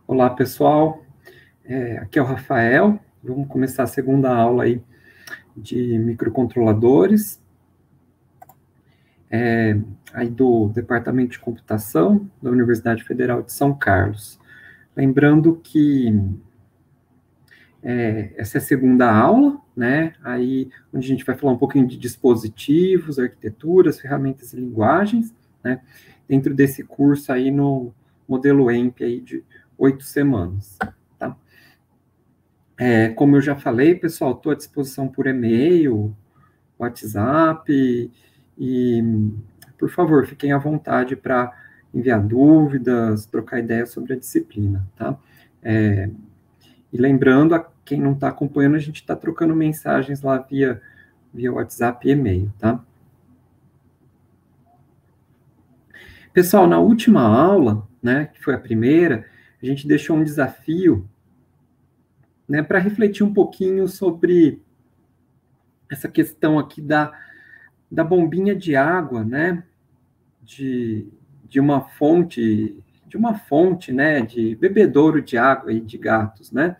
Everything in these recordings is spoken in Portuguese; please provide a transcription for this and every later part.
Olá, pessoal. Aqui é o Rafael. Vamos começar a segunda aula aí de microcontroladores, aí do Departamento de Computação da Universidade Federal de São Carlos. Lembrando que essa é a segunda aula, né? Aí onde a gente vai falar um pouquinho de dispositivos, arquiteturas, ferramentas e linguagens, né? Dentro desse curso aí no modelo EMP aí de 8 semanas. Como eu já falei, pessoal, estou à disposição por e-mail, WhatsApp, e, por favor, fiquem à vontade para enviar dúvidas, trocar ideias sobre a disciplina, tá? E lembrando, a quem não está acompanhando, a gente está trocando mensagens lá via WhatsApp e e-mail, tá? Pessoal, na última aula, né, que foi a primeira, a gente deixou um desafio, né, para refletir um pouquinho sobre essa questão aqui da bombinha de água, né, de uma fonte, né, de bebedouro de água aí de gatos, né,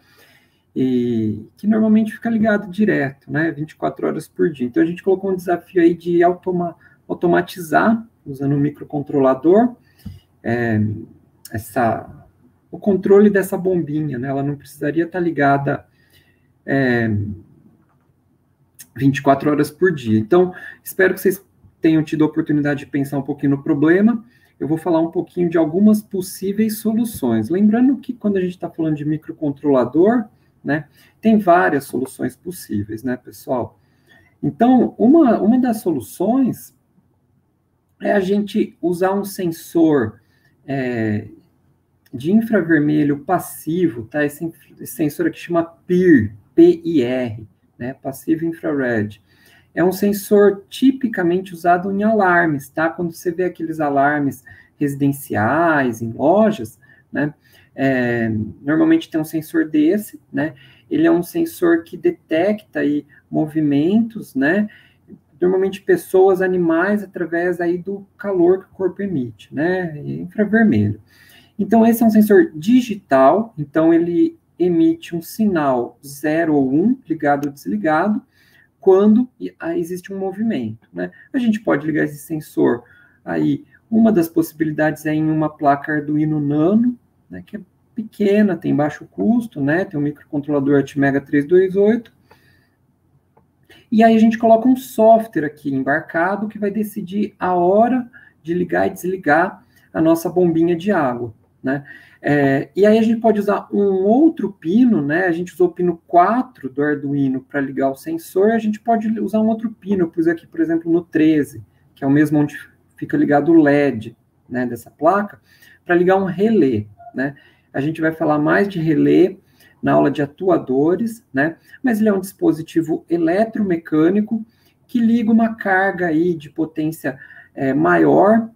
e que normalmente fica ligado direto, né, 24 horas por dia. Então a gente colocou um desafio aí de automatizar, usando um microcontrolador, o controle dessa bombinha, né, ela não precisaria estar ligada 24 horas por dia. Então, espero que vocês tenham tido a oportunidade de pensar um pouquinho no problema. Eu vou falar um pouquinho de algumas possíveis soluções. Lembrando que quando a gente está falando de microcontrolador, né, tem várias soluções possíveis, né, pessoal? Então, uma das soluções é a gente usar um sensor de infravermelho passivo, tá? Esse sensor aqui chama PIR, P-I-R, né? Passivo Infrared. É um sensor tipicamente usado em alarmes, tá? Quando você vê aqueles alarmes residenciais, em lojas, né? Normalmente tem um sensor desse, né? Ele é um sensor que detecta aí movimentos, né? Normalmente pessoas, animais, através aí do calor que o corpo emite, né? Infravermelho. Então, esse é um sensor digital, então ele emite um sinal 0 ou 1, ligado ou desligado, quando existe um movimento, né? A gente pode ligar esse sensor aí, uma das possibilidades é em uma placa Arduino Nano, né, que é pequena, tem baixo custo, né, tem um microcontrolador Atmega 328, e aí a gente coloca um software aqui embarcado que vai decidir a hora de ligar e desligar a nossa bombinha de água, né? E aí a gente pode usar um outro pino, né? A gente usou o pino 4 do Arduino para ligar o sensor, a gente pode usar um outro pino, eu pus aqui, por exemplo, no 13, que é o mesmo onde fica ligado o LED, né, dessa placa, para ligar um relé, né? A gente vai falar mais de relé na aula de atuadores, né? Mas ele é um dispositivo eletromecânico que liga uma carga aí de potência maior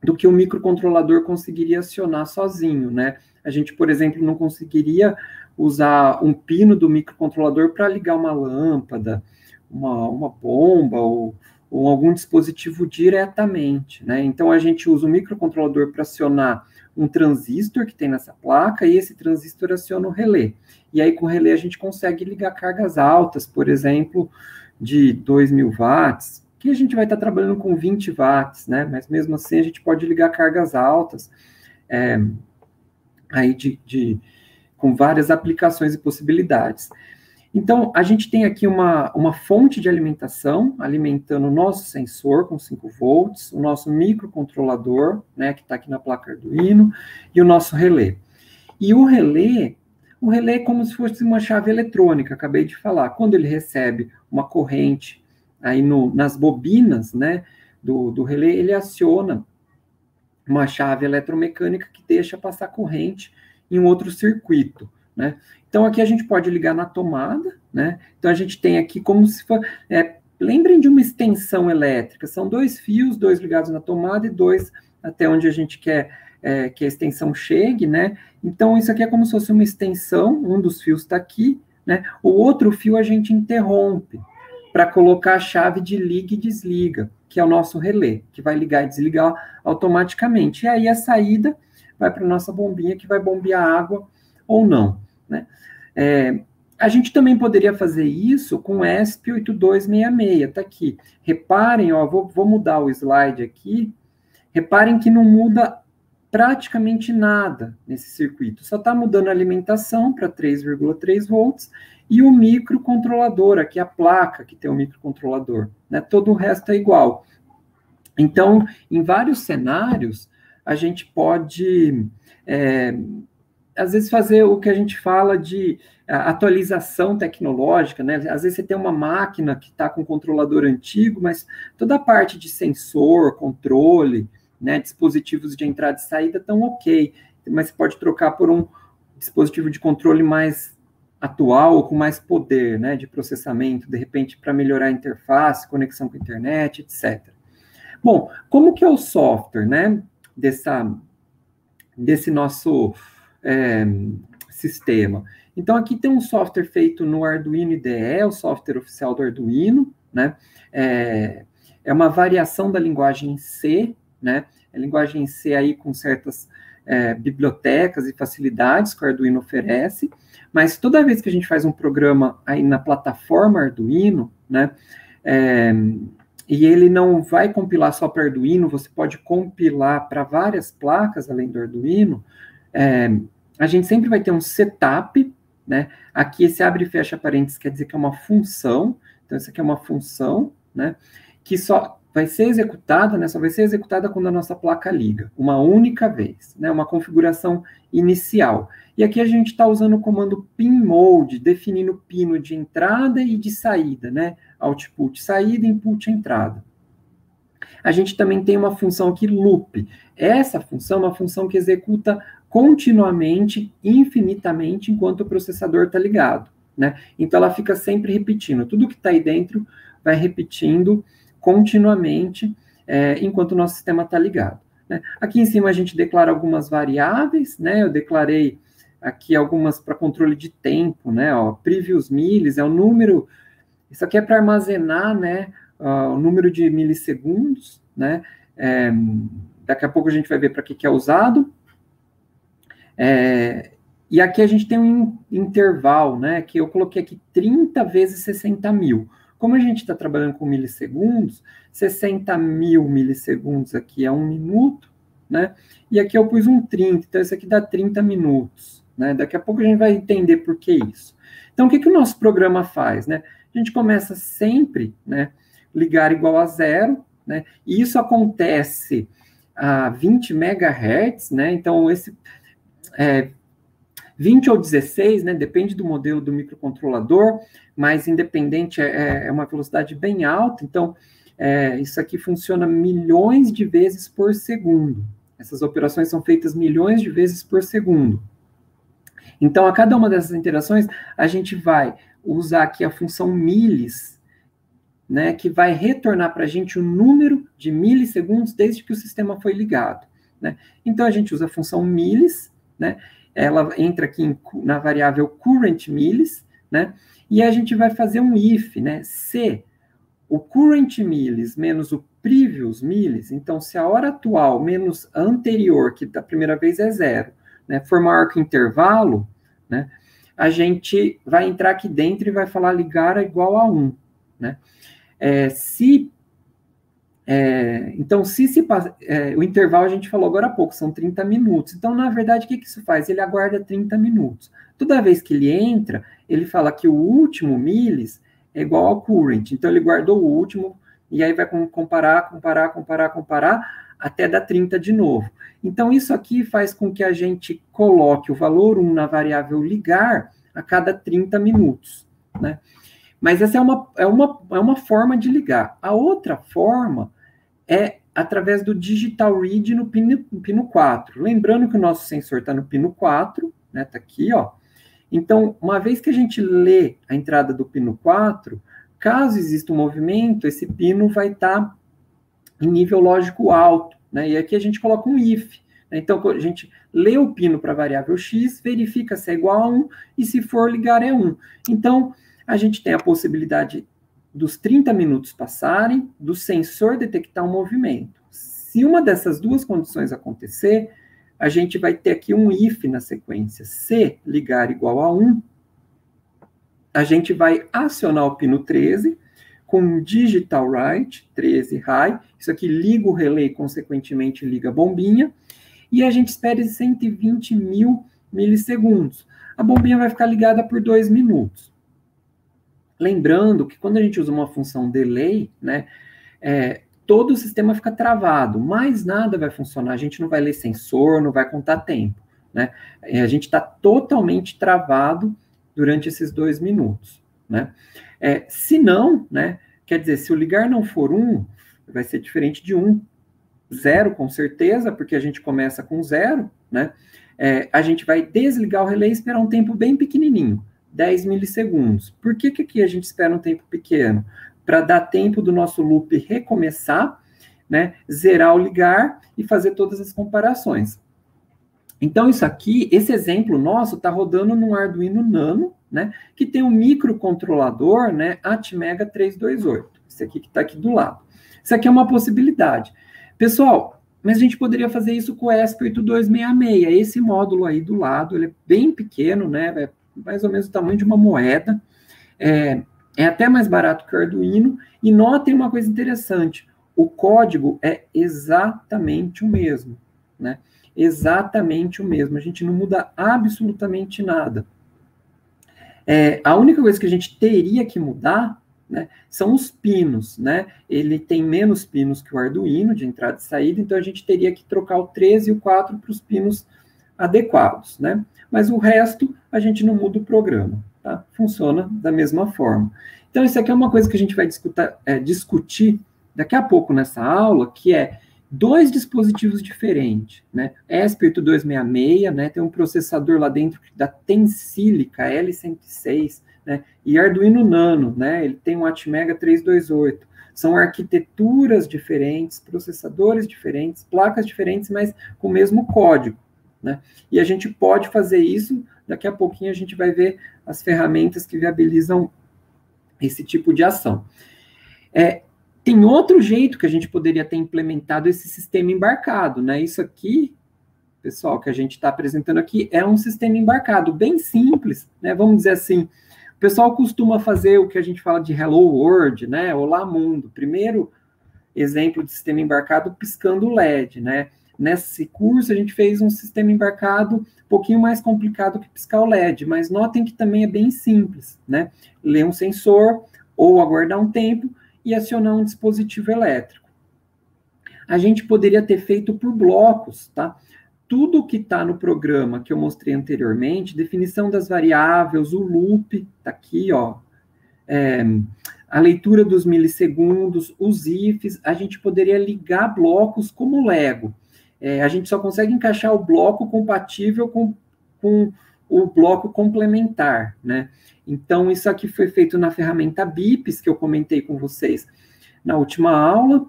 do que o microcontrolador conseguiria acionar sozinho, né? A gente, por exemplo, não conseguiria usar um pino do microcontrolador para ligar uma lâmpada, uma bomba ou algum dispositivo diretamente, né? Então, a gente usa o microcontrolador para acionar um transistor que tem nessa placa, e esse transistor aciona o relé. E aí, com o relé, a gente consegue ligar cargas altas, por exemplo, de 2.000 watts, que a gente vai estar trabalhando com 20 watts, né? Mas mesmo assim a gente pode ligar cargas altas, aí com várias aplicações e possibilidades. Então, a gente tem aqui uma fonte de alimentação, alimentando o nosso sensor com 5 volts, o nosso microcontrolador, né, que está aqui na placa Arduino, e o nosso relé. E o relé é como se fosse uma chave eletrônica, acabei de falar. Quando ele recebe uma corrente aí nas bobinas, né, do relé, ele aciona uma chave eletromecânica que deixa passar corrente em um outro circuito, né? Então, aqui a gente pode ligar na tomada, né? Então, a gente tem aqui como se for... lembrem de uma extensão elétrica. São 2 fios, 2 ligados na tomada e 2 até onde a gente quer que a extensão chegue, né? Então, isso aqui é como se fosse uma extensão, um dos fios está aqui, né? O outro fio a gente interrompe para colocar a chave de liga e desliga, que é o nosso relé, que vai ligar e desligar automaticamente. E aí a saída vai para a nossa bombinha que vai bombear água ou não, né? A gente também poderia fazer isso com ESP8266, está aqui. Reparem, ó, vou mudar o slide aqui, reparem que não muda praticamente nada nesse circuito, só está mudando a alimentação para 3,3 volts e o microcontrolador, aqui a placa que tem o microcontrolador, né? Todo o resto é igual. Então, em vários cenários, a gente pode, às vezes, fazer o que a gente fala de atualização tecnológica, né? Às vezes você tem uma máquina que está com um controlador antigo, mas toda a parte de sensor, controle, né, dispositivos de entrada e saída estão ok, mas você pode trocar por um dispositivo de controle mais atual ou com mais poder, né, de processamento, de repente para melhorar a interface, conexão com a internet, etc. Bom, como que é o software, né, desse nosso sistema? Então, aqui tem um software feito no Arduino IDE, o software oficial do Arduino, né? É uma variação da linguagem C, né? A linguagem C aí com certas bibliotecas e facilidades que o Arduino oferece, mas toda vez que a gente faz um programa aí na plataforma Arduino, né? E ele não vai compilar só para Arduino, você pode compilar para várias placas além do Arduino, a gente sempre vai ter um setup, né? Aqui esse abre e fecha parênteses quer dizer que é uma função, então isso aqui é uma função, né? Que só vai ser executada, né? Só vai ser executada quando a nossa placa liga, uma única vez, né? Uma configuração inicial. E aqui a gente está usando o comando pinMode, definindo o pino de entrada e de saída, né? Output saída, input entrada. A gente também tem uma função aqui loop. Essa função é uma função que executa continuamente, infinitamente, enquanto o processador está ligado, né? Então, ela fica sempre repetindo. Tudo que está aí dentro vai repetindo continuamente, enquanto o nosso sistema está ligado, né? Aqui em cima a gente declara algumas variáveis, né? Eu declarei aqui algumas para controle de tempo, né? Ó, previous millis é o número... Isso aqui é para armazenar, né? O número de milissegundos, né? Daqui a pouco a gente vai ver para que é usado. E aqui a gente tem um intervalo, né, que eu coloquei aqui 30 vezes 60 mil. Como a gente está trabalhando com milissegundos, 60 mil milissegundos aqui é 1 minuto, né, e aqui eu pus um 30, então isso aqui dá 30 minutos, né, daqui a pouco a gente vai entender por que isso. Então, o que o nosso programa faz, né? A gente começa sempre, né, ligar igual a 0, né, e isso acontece a 20 MHz, né, então esse... 20 ou 16, né, depende do modelo do microcontrolador, mas independente é uma velocidade bem alta, então isso aqui funciona milhões de vezes por segundo. Essas operações são feitas milhões de vezes por segundo. Então, a cada uma dessas interações, a gente vai usar aqui a função millis, né, que vai retornar para a gente o número de milissegundos desde que o sistema foi ligado, né? Então, a gente usa a função millis, né? Ela entra aqui na variável current millis, né? E a gente vai fazer um if, né? Se o current millis menos o previous millis, então se a hora atual menos a anterior, que da primeira vez é 0, né, for maior que o intervalo, né? A gente vai entrar aqui dentro e vai falar ligar é igual a 1, né? Então, o intervalo a gente falou agora há pouco, são 30 minutos. Então, na verdade, o que isso faz? Ele aguarda 30 minutos. Toda vez que ele entra, ele fala que o último millis é igual ao current. Então, ele guardou o último, e aí vai comparar, até dar 30 de novo. Então, isso aqui faz com que a gente coloque o valor 1 na variável ligar a cada 30 minutos, né? Mas essa é uma forma de ligar. A outra forma é através do digital read no pino 4. Lembrando que o nosso sensor está no pino 4, né? Está aqui, ó. Então, uma vez que a gente lê a entrada do pino 4, caso exista um movimento, esse pino vai estar em nível lógico alto, né? E aqui a gente coloca um if. Né? Então, a gente lê o pino para a variável x, verifica se é igual a 1, e se for ligar é 1. Então, a gente tem a possibilidade dos 30 minutos passarem, do sensor detectar um movimento. Se uma dessas duas condições acontecer, a gente vai ter aqui um if na sequência. Se ligar igual a 1, a gente vai acionar o pino 13 com um digital write, 13 high. Isso aqui liga o relé e, consequentemente, liga a bombinha. E a gente espera 120 mil milissegundos. A bombinha vai ficar ligada por 2 minutos. Lembrando que quando a gente usa uma função delay, né, todo o sistema fica travado, mais nada vai funcionar, a gente não vai ler sensor, não vai contar tempo, né? A gente está totalmente travado durante esses 2 minutos, né? Se não, né, quer dizer, se o ligar não for 1, vai ser diferente de 1, 0 com certeza, porque a gente começa com 0, né? A gente vai desligar o relé e esperar um tempo bem pequenininho, 10 milissegundos. Por que aqui a gente espera um tempo pequeno? Para dar tempo do nosso loop recomeçar, né, zerar o ligar e fazer todas as comparações. Então, isso aqui, esse exemplo nosso está rodando num Arduino Nano, né, que tem um microcontrolador, né, Atmega 328. Esse aqui que está aqui do lado. Isso aqui é uma possibilidade. Pessoal, mas a gente poderia fazer isso com o ESP8266. Esse módulo aí do lado, ele é bem pequeno, né, mais ou menos o tamanho de uma moeda, é até mais barato que o Arduino, e notem uma coisa interessante, o código é exatamente o mesmo, né? Exatamente o mesmo, a gente não muda absolutamente nada. A única coisa que a gente teria que mudar, né, são os pinos, né? Ele tem menos pinos que o Arduino, de entrada e saída, então a gente teria que trocar o 13 e o 4 para os pinos adequados, né? Mas o resto, a gente não muda o programa, tá? Funciona da mesma forma. Então, isso aqui é uma coisa que a gente vai discutir daqui a pouco nessa aula, que é 2 dispositivos diferentes, né? ESP8266, né? Tem um processador lá dentro da Tensilica L106, né? E Arduino Nano, né? Ele tem um Atmega 328. São arquiteturas diferentes, processadores diferentes, placas diferentes, mas com o mesmo código, né? E a gente pode fazer isso, daqui a pouquinho a gente vai ver as ferramentas que viabilizam esse tipo de ação. Tem outro jeito que a gente poderia ter implementado esse sistema embarcado, né? Isso aqui, pessoal, que a gente está apresentando aqui, é um sistema embarcado, bem simples, né? Vamos dizer assim, o pessoal costuma fazer o que a gente fala de Hello World, né? Olá Mundo. Primeiro exemplo de sistema embarcado piscando LED, né? Nesse curso, a gente fez um sistema embarcado um pouquinho mais complicado que piscar o LED, mas notem que também é bem simples, né? Ler um sensor, ou aguardar um tempo, e acionar um dispositivo elétrico. A gente poderia ter feito por blocos, tá? Tudo que está no programa que eu mostrei anteriormente, definição das variáveis, o loop, tá aqui, ó, a leitura dos milissegundos, os ifs, a gente poderia ligar blocos como Lego. A gente só consegue encaixar o bloco compatível com o bloco complementar, né? Então, isso aqui foi feito na ferramenta BIPs, que eu comentei com vocês na última aula,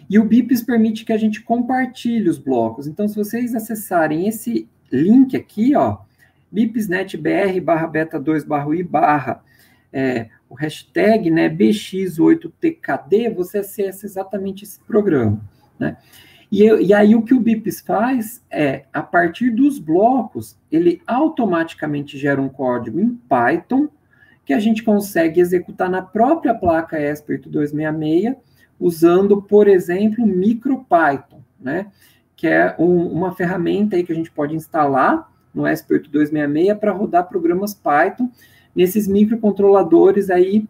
e o BIPs permite que a gente compartilhe os blocos. Então, se vocês acessarem esse link aqui, ó, bipsnetbr/beta2/i/ o hashtag, né, BX8TKD, você acessa exatamente esse programa, né? E aí o que o BIPs faz a partir dos blocos, ele automaticamente gera um código em Python, que a gente consegue executar na própria placa ESP8266, usando, por exemplo, MicroPython, né? Que é uma ferramenta aí que a gente pode instalar no ESP8266 para rodar programas Python nesses microcontroladores aí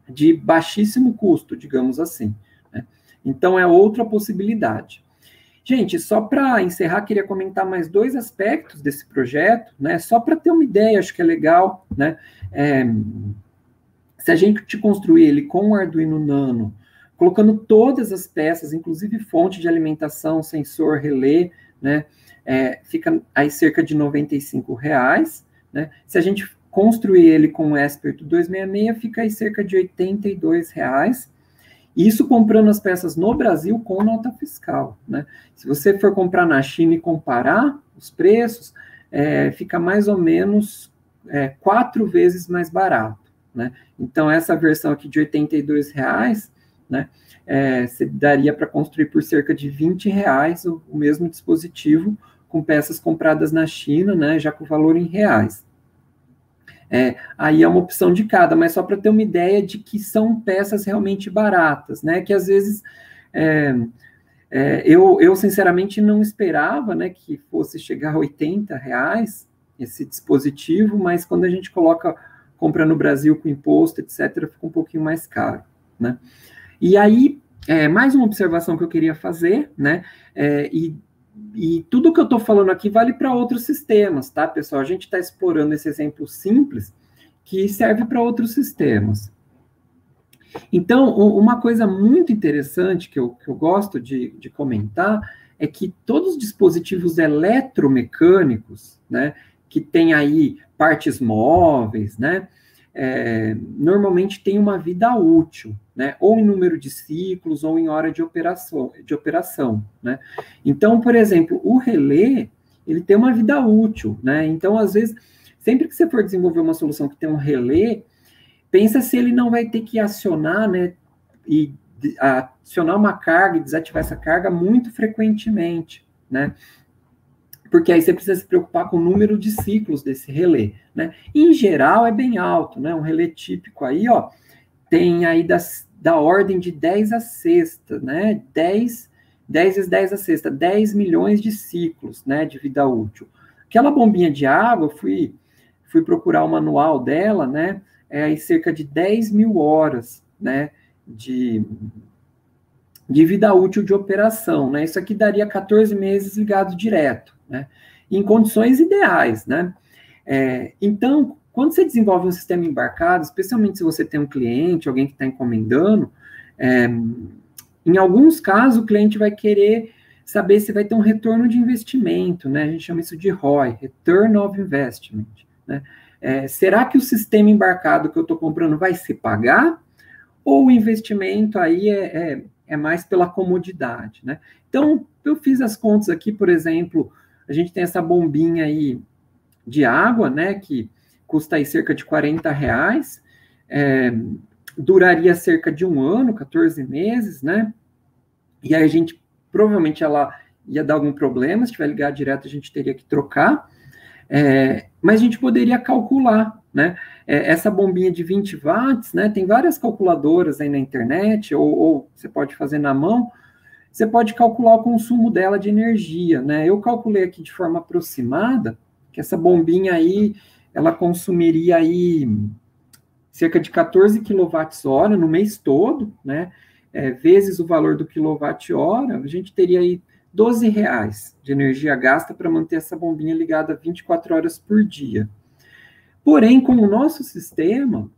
de baixíssimo custo, digamos assim, né? Então, é outra possibilidade. Gente, só para encerrar, queria comentar mais 2 aspectos desse projeto, né? Só para ter uma ideia, acho que é legal, né? Se a gente construir ele com o Arduino Nano, colocando todas as peças, inclusive fonte de alimentação, sensor, relé, né? Fica aí cerca de R$ 95, né? Se a gente construir ele com o ESP8266, fica aí cerca de R$ 82. Isso comprando as peças no Brasil com nota fiscal, né? Se você for comprar na China e comparar os preços, fica mais ou menos 4 vezes mais barato, né? Então, essa versão aqui de R$ 82, né? Você daria para construir por cerca de R$ 20 o mesmo dispositivo com peças compradas na China, né? Já com valor em reais. Aí é uma opção de cada, mas só para ter uma ideia de que são peças realmente baratas, né? Que às vezes eu sinceramente não esperava, né, que fosse chegar a R$ 80 esse dispositivo, mas quando a gente compra no Brasil com imposto, etc., fica um pouquinho mais caro, né? E aí, mais uma observação que eu queria fazer, né? E tudo que eu estou falando aqui vale para outros sistemas, tá, pessoal? A gente está explorando esse exemplo simples que serve para outros sistemas. Então, uma coisa muito interessante que eu gosto de comentar é que todos os dispositivos eletromecânicos, né, que tem aí partes móveis, né, normalmente tem uma vida útil, né, ou em número de ciclos, ou em hora de operação, né. Então, por exemplo, o relé, ele tem uma vida útil, né, então, às vezes, sempre que você for desenvolver uma solução que tem um relé, pensa se ele não vai ter que acionar, né, e acionar uma carga e desativar essa carga muito frequentemente, né, porque aí você precisa se preocupar com o número de ciclos desse relé, né? Em geral, é bem alto, né? Um relé típico aí, ó, tem aí da ordem de 10 a sexta, né? 10 vezes 10 a sexta, 10 milhões de ciclos, né, de vida útil. Aquela bombinha de água, fui procurar o manual dela, né? Aí cerca de 10 mil horas, né, de vida útil de operação, né? Isso aqui daria 14 meses ligado direto, né? Em condições ideais, né? Então, quando você desenvolve um sistema embarcado, especialmente se você tem um cliente, alguém que está encomendando, em alguns casos o cliente vai querer saber se vai ter um retorno de investimento, né? A gente chama isso de ROI, Return of Investment, né? Será que o sistema embarcado que eu estou comprando vai se pagar? Ou o investimento aí é mais pela comodidade, né? Então, eu fiz as contas aqui, por exemplo, a gente tem essa bombinha aí de água, né, que custa aí cerca de R$ 40, duraria cerca de 1 ano, 14 meses, né? E aí provavelmente ela ia dar algum problema, se tiver ligado direto a gente teria que trocar, mas a gente poderia calcular, né? Essa bombinha de 20 watts, né? Tem várias calculadoras aí na internet, ou você pode fazer na mão, você pode calcular o consumo dela de energia, né? Eu calculei aqui de forma aproximada, que essa bombinha aí, ela consumiria aí cerca de 14 kWh no mês todo, né? Vezes o valor do quilowatt-hora, a gente teria aí R$ 12 de energia gasta para manter essa bombinha ligada 24 horas por dia. Porém, com o nosso sistema,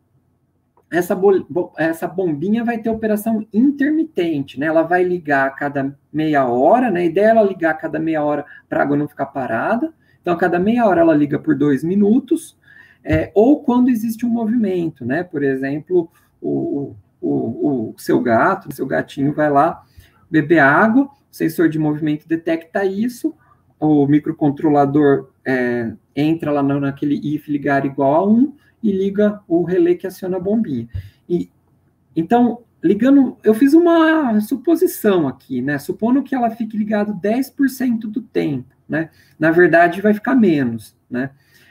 essa bombinha vai ter operação intermitente, né? Ela vai ligar a cada meia hora, né? A ideia é ela ligar a cada meia hora para a água não ficar parada. Então, a cada meia hora ela liga por 2 minutos, ou quando existe um movimento, né? Por exemplo, o seu gato, o seu gatinho vai lá beber água, o sensor de movimento detecta isso, o microcontrolador entra lá naquele if ligar igual a 1 e liga o relé que aciona a bombinha. Então, ligando, eu fiz uma suposição aqui, né? Supondo que ela fique ligada 10% do tempo, né? Na verdade, vai ficar menos, né?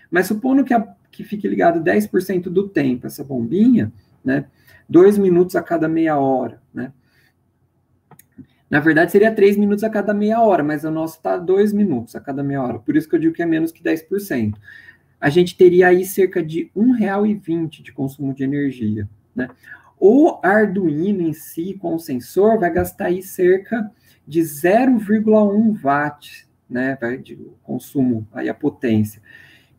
Mas supondo que fique ligado 10% do tempo, essa bombinha, né? 2 minutos a cada meia hora, né? Na verdade, seria 3 minutos a cada meia hora, mas o nosso está 2 minutos a cada meia hora. Por isso que eu digo que é menos que 10%. A gente teria aí cerca de R$1,20 de consumo de energia, né? O Arduino em si, com o sensor, vai gastar aí cerca de 0,1 watt, né? De consumo, aí a potência.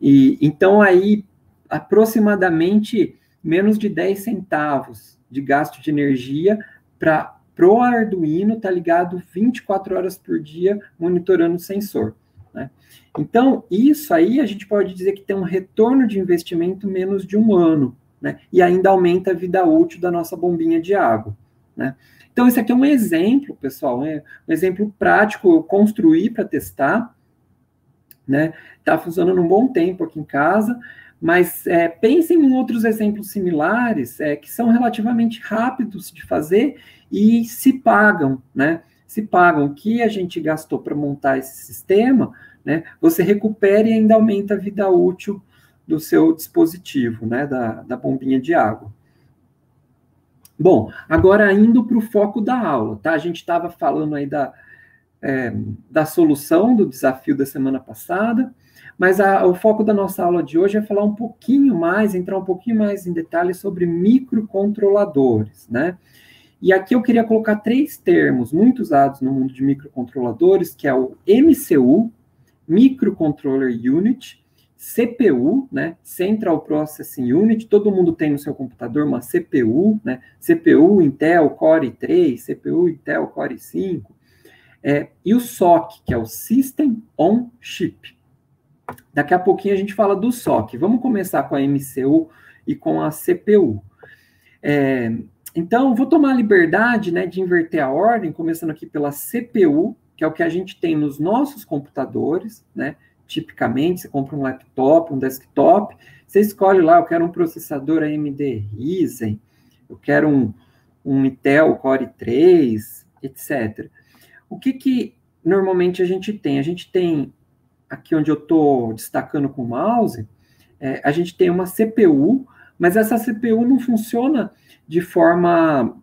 E então, aí, aproximadamente menos de 10 centavos de gasto de energia para o Arduino estar ligado 24 horas por dia monitorando o sensor, né? Então, isso aí a gente pode dizer que tem um retorno de investimento menos de 1 ano, né? E ainda aumenta a vida útil da nossa bombinha de água, né? Então, esse aqui é um exemplo, pessoal, um exemplo prático, eu construí para testar, né? Tá funcionando um bom tempo aqui em casa, Mas pensem em outros exemplos similares que são relativamente rápidos de fazer e se pagam, né? Se pagam. O que a gente gastou para montar esse sistema, né? Você recupera e ainda aumenta a vida útil do seu dispositivo, né? Da bombinha de água. Bom, agora indo para o foco da aula, tá? A gente estava falando aí da solução do desafio da semana passada, mas o foco da nossa aula de hoje é falar um pouquinho mais, entrar um pouquinho mais em detalhes sobre microcontroladores, né? E aqui eu queria colocar 3 termos muito usados no mundo de microcontroladores, que é o MCU, Microcontroller Unit, CPU, né, Central Processing Unit, todo mundo tem no seu computador uma CPU, né, CPU Intel Core i3, CPU Intel Core i5, e o SoC, que é o System on Chip. Daqui a pouquinho a gente fala do SoC. Vamos começar com a MCU e com a CPU. Então, vou tomar a liberdade, né, de inverter a ordem, começando aqui pela CPU, que é o que a gente tem nos nossos computadores, né? Tipicamente, você compra um laptop, um desktop, você escolhe lá, eu quero um processador AMD Ryzen, eu quero um Intel Core i3, etc. O que normalmente a gente tem? A gente tem, aqui onde eu estou destacando com o mouse, a gente tem uma CPU, mas essa CPU não funciona de forma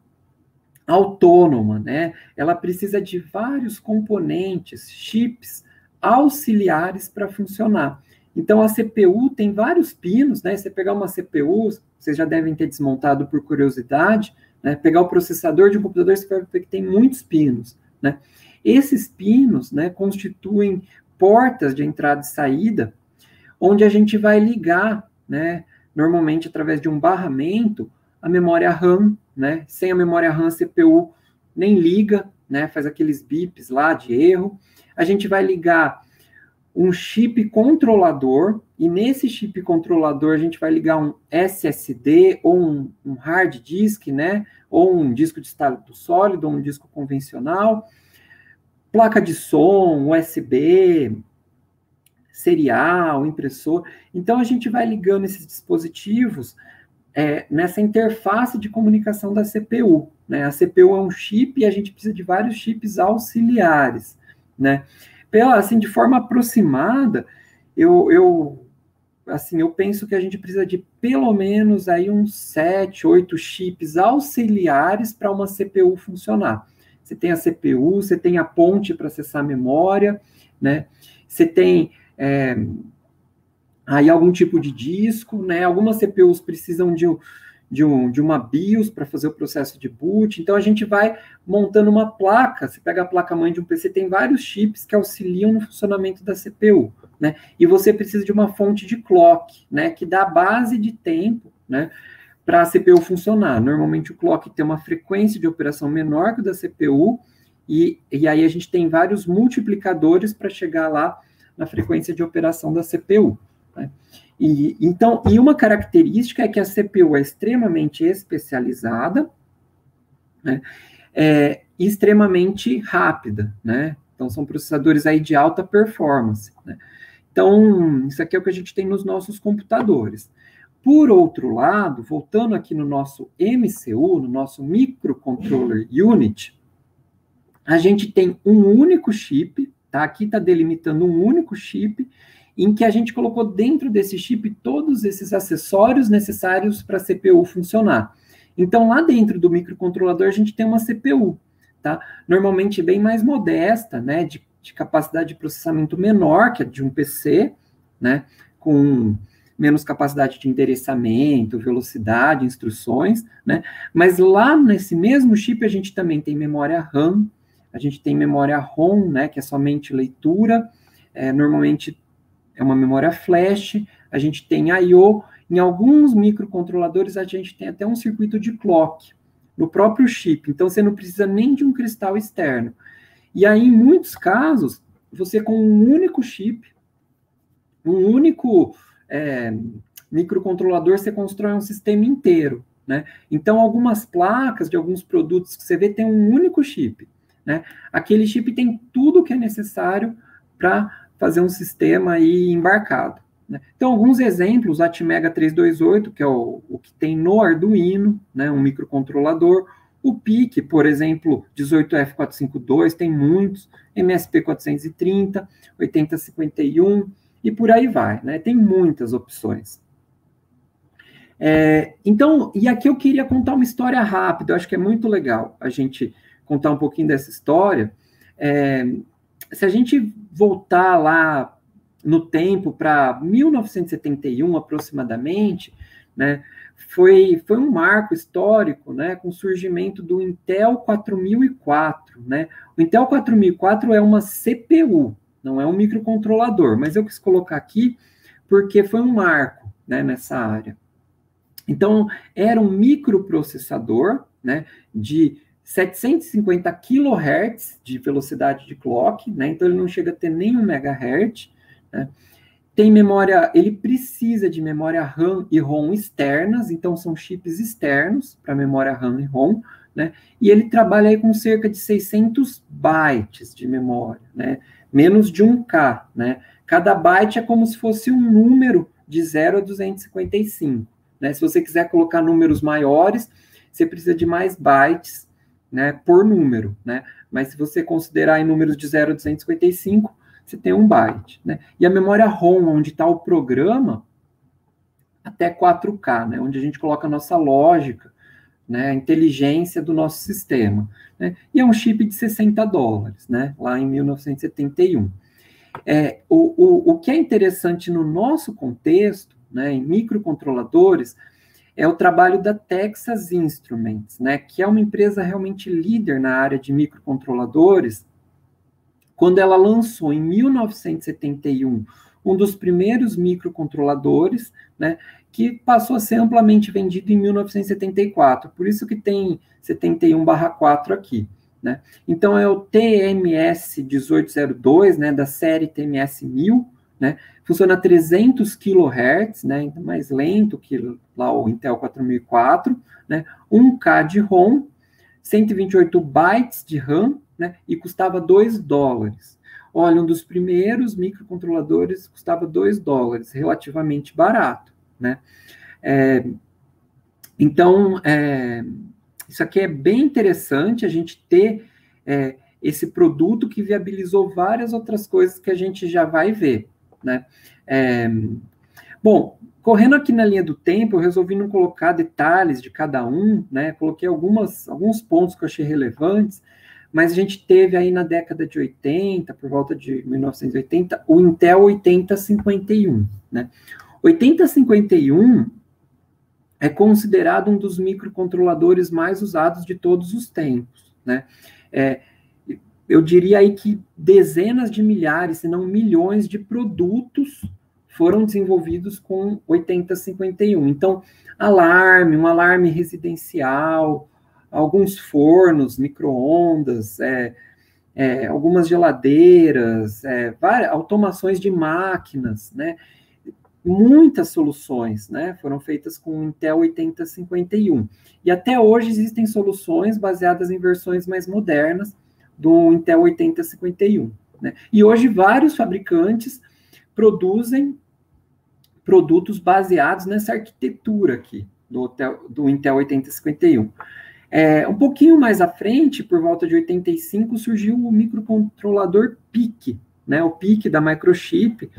autônoma, né? Ela precisa de vários componentes, chips, auxiliares para funcionar. Então, a CPU tem vários pinos, né? Você pegar uma CPU, vocês já devem ter desmontado por curiosidade, né? Pegar o processador de um computador, você vai ver que tem muitos pinos, né? Esses pinos, né, constituem portas de entrada e saída, onde a gente vai ligar, né, normalmente através de um barramento, a memória RAM, né? Sem a memória RAM, a CPU nem liga, né? Faz aqueles bips lá de erro. A gente vai ligar um chip controlador, e nesse chip controlador a gente vai ligar um SSD ou um hard disk, né? Ou um disco de estado sólido, ou um disco convencional, placa de som, USB, serial, impressor. Então a gente vai ligando esses dispositivos nessa interface de comunicação da CPU, né? A CPU é um chip e a gente precisa de vários chips auxiliares, né? Assim, de forma aproximada, eu penso que a gente precisa de pelo menos aí uns 7, 8 chips auxiliares para uma CPU funcionar. Você tem a CPU, você tem a ponte para acessar a memória, né? Você tem aí algum tipo de disco, né? Algumas CPUs precisam de uma BIOS para fazer o processo de boot. Então, a gente vai montando uma placa. Você pega a placa-mãe de um PC, tem vários chips que auxiliam no funcionamento da CPU, né? E você precisa de uma fonte de clock, né? Que dá base de tempo, né? Para a CPU funcionar. Normalmente, o clock tem uma frequência de operação menor que o da CPU, e aí a gente tem vários multiplicadores para chegar lá na frequência de operação da CPU, né? E uma característica é que a CPU é extremamente especializada, né, e extremamente rápida, né? Então, são processadores aí de alta performance, né? Então, isso aqui é o que a gente tem nos nossos computadores. Por outro lado, voltando aqui no nosso MCU, no nosso Microcontroller Unit, a gente tem um único chip, tá? Aqui está delimitando um único chip, em que a gente colocou dentro desse chip todos esses acessórios necessários para a CPU funcionar. Então, lá dentro do microcontrolador, a gente tem uma CPU, tá? Normalmente bem mais modesta, né? De capacidade de processamento menor que a de um PC, né? Com menos capacidade de endereçamento, velocidade, instruções, né? Mas lá nesse mesmo chip, a gente também tem memória RAM, a gente tem memória ROM, né? Que é somente leitura, normalmente é uma memória flash, a gente tem I/O, em alguns microcontroladores a gente tem até um circuito de clock no próprio chip, então você não precisa nem de um cristal externo. E aí, em muitos casos, você com um único chip, um único microcontrolador, você constrói um sistema inteiro, né? Então, algumas placas de alguns produtos que você vê tem um único chip, né? Aquele chip tem tudo que é necessário para fazer um sistema aí embarcado, né? Então, alguns exemplos, o Atmega 328, que é o que tem no Arduino, né, um microcontrolador. O PIC, por exemplo, 18F452, tem muitos, MSP 430, 8051, e por aí vai, né? Tem muitas opções. Então, e aqui eu queria contar uma história rápida, eu acho que é muito legal a gente contar um pouquinho dessa história. Se a gente voltar lá no tempo para 1971, aproximadamente, né, foi um marco histórico, né, com o surgimento do Intel 4004, né? O Intel 4004 é uma CPU, não é um microcontrolador, mas eu quis colocar aqui porque foi um marco, né, nessa área. Então, era um microprocessador, né, de 750 kHz de velocidade de clock, né, então ele não chega a ter nem 1 MHz, né. Tem memória, ele precisa de memória RAM e ROM externas, então são chips externos para memória RAM e ROM, né, e ele trabalha aí com cerca de 600 bytes de memória, né, menos de 1K, né. Cada byte é como se fosse um número de 0 a 255. Né? Se você quiser colocar números maiores, você precisa de mais bytes, né, por número, né? Mas se você considerar em números de 0 a 255, você tem 1 byte, né? E a memória ROM, onde está o programa, até 4K, né? Onde a gente coloca a nossa lógica, né, a inteligência do nosso sistema, né? E é um chip de $60, né? Lá em 1971. O que é interessante no nosso contexto, né, em microcontroladores, é o trabalho da Texas Instruments, né, que é uma empresa realmente líder na área de microcontroladores, quando ela lançou em 1971 um dos primeiros microcontroladores, né, que passou a ser amplamente vendido em 1974, por isso que tem 71/4 aqui. Né? Então, é o TMS 1802, né, da série TMS 1000, né, funciona a 300 kHz, né, então mais lento que lá o Intel 4004, né, 1K de ROM, 128 bytes de RAM, né, e custava $2. Olha, um dos primeiros microcontroladores custava $2, relativamente barato, né. Então, isso aqui é bem interessante, a gente ter esse produto que viabilizou várias outras coisas que a gente já vai ver, né? Bom, correndo aqui na linha do tempo, eu resolvi não colocar detalhes de cada um, né? Coloquei alguns pontos que eu achei relevantes, mas a gente teve aí na década de 80, por volta de 1980, o Intel 8051, né? 8051 é considerado um dos microcontroladores mais usados de todos os tempos, né? Eu diria aí que dezenas de milhares, se não milhões de produtos foram desenvolvidos com 8051. Então, um alarme residencial, alguns fornos, micro-ondas, algumas geladeiras, várias automações de máquinas, né? Muitas soluções, né, foram feitas com o Intel 8051. E até hoje existem soluções baseadas em versões mais modernas do Intel 8051. Né? E hoje vários fabricantes produzem produtos baseados nessa arquitetura aqui do Intel 8051. Um pouquinho mais à frente, por volta de 85, surgiu o microcontrolador PIC, né, o PIC da Microchip,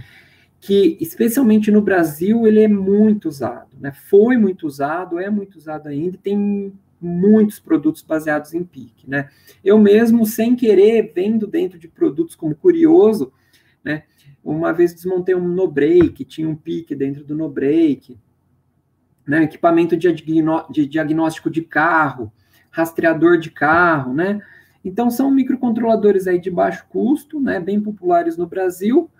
que, especialmente no Brasil, ele é muito usado, né? Foi muito usado, é muito usado ainda, e tem muitos produtos baseados em PIC, né? Eu mesmo, sem querer, vendo dentro de produtos como curioso, né? Uma vez desmontei um no-break, tinha um PIC dentro do no-break, né? Equipamento de diagnóstico de carro, rastreador de carro, né? Então, são microcontroladores aí de baixo custo, né? Bem populares no Brasil,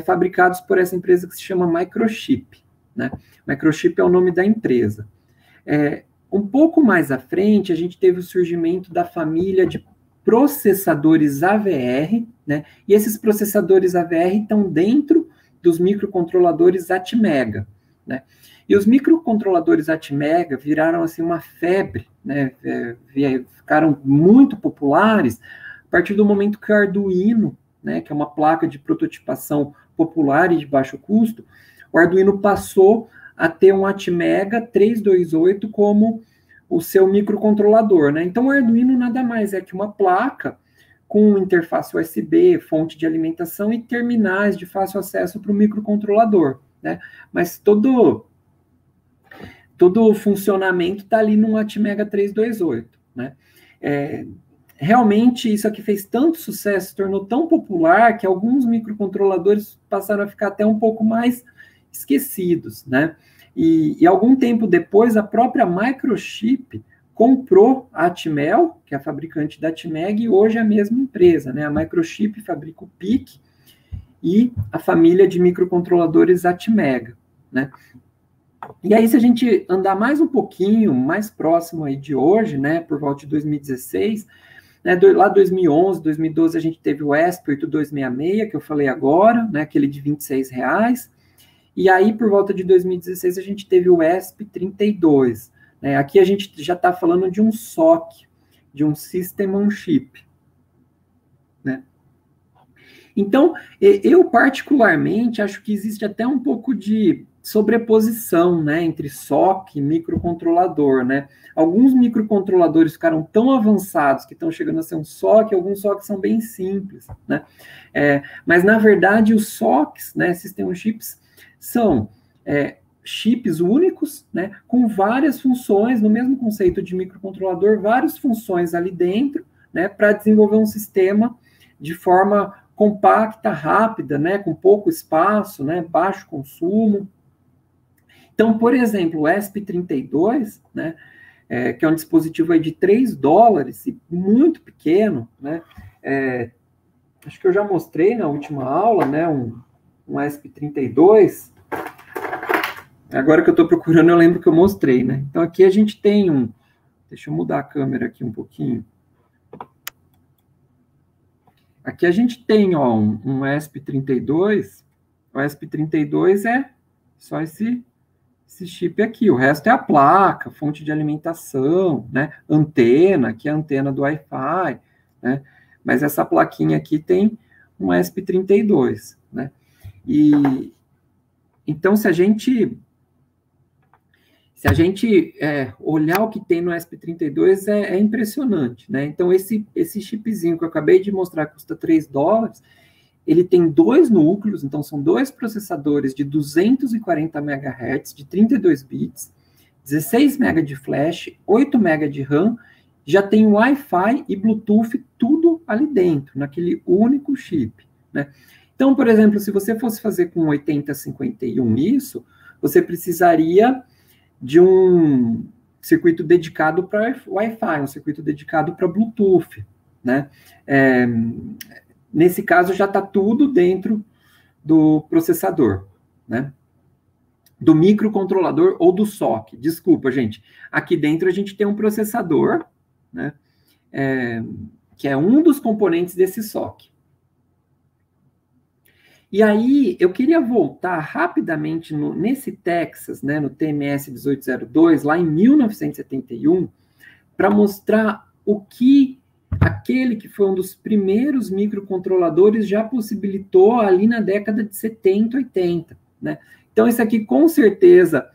fabricados por essa empresa que se chama Microchip, né? Microchip é o nome da empresa. Um pouco mais à frente, a gente teve o surgimento da família de processadores AVR, né? E esses processadores AVR estão dentro dos microcontroladores Atmega, né? E os microcontroladores Atmega viraram assim uma febre, né? Ficaram muito populares a partir do momento que o Arduino, né, que é uma placa de prototipação popular e de baixo custo, o Arduino passou a ter um Atmega 328 como o seu microcontrolador, né? Então, o Arduino nada mais é que uma placa com interface USB, fonte de alimentação e terminais de fácil acesso para o microcontrolador, né? Mas todo o funcionamento está ali no Atmega 328, né? Realmente, isso aqui fez tanto sucesso, se tornou tão popular, que alguns microcontroladores passaram a ficar até um pouco mais esquecidos, né? E algum tempo depois, a própria Microchip comprou a Atmel, que é a fabricante da Atmeg, e hoje é a mesma empresa, né? A Microchip fabrica o PIC e a família de microcontroladores Atmega, né? E aí, se a gente andar mais um pouquinho, mais próximo aí de hoje, né, por volta de 2016, né, lá 2011, 2012, a gente teve o ESP8266, que eu falei agora, né, aquele de R$26, e aí, por volta de 2016, a gente teve o ESP32, né, aqui a gente já está falando de um SoC, de um System on Chip, né. Então, eu particularmente acho que existe até um pouco de sobreposição, né, entre SoC e microcontrolador, né? Alguns microcontroladores ficaram tão avançados que estão chegando a ser um SoC, alguns SoCs são bem simples, né? Mas, na verdade, os SoCs, né, System on Chips, são chips únicos, né, com várias funções, no mesmo conceito de microcontrolador, várias funções ali dentro, né, para desenvolver um sistema de forma compacta, rápida, né, com pouco espaço, né, baixo consumo. Então, por exemplo, o ESP32, né, que é um dispositivo aí de $3, e muito pequeno, né, acho que eu já mostrei na última aula, né, um ESP32, agora que eu estou procurando eu lembro que eu mostrei, né, então aqui a gente tem deixa eu mudar a câmera aqui um pouquinho. Aqui a gente tem, ó, um ESP32, o ESP32 é só esse chip aqui, o resto é a placa, fonte de alimentação, né, antena, aqui é a antena do Wi-Fi, né, mas essa plaquinha aqui tem um ESP32, né, e então se a gente olhar o que tem no ESP32 é impressionante, né, então esse chipzinho que eu acabei de mostrar custa $3, ele tem 2 núcleos, então são 2 processadores de 240 MHz, de 32 bits, 16 MB de flash, 8 MB de RAM, já tem Wi-Fi e Bluetooth tudo ali dentro, naquele único chip, né? Então, por exemplo, se você fosse fazer com 8051 isso, você precisaria de um circuito dedicado para Wi-Fi, um circuito dedicado para Bluetooth, né? Nesse caso, já está tudo dentro do processador, né? Do microcontrolador ou do SoC. Desculpa, gente. Aqui dentro a gente tem um processador, né? Que é um dos componentes desse SoC. E aí, eu queria voltar rapidamente nesse Texas, né, no TMS 1802, lá em 1971, para mostrar o que aquele que foi um dos primeiros microcontroladores já possibilitou ali na década de 70, 80, né? Então, isso aqui, com certeza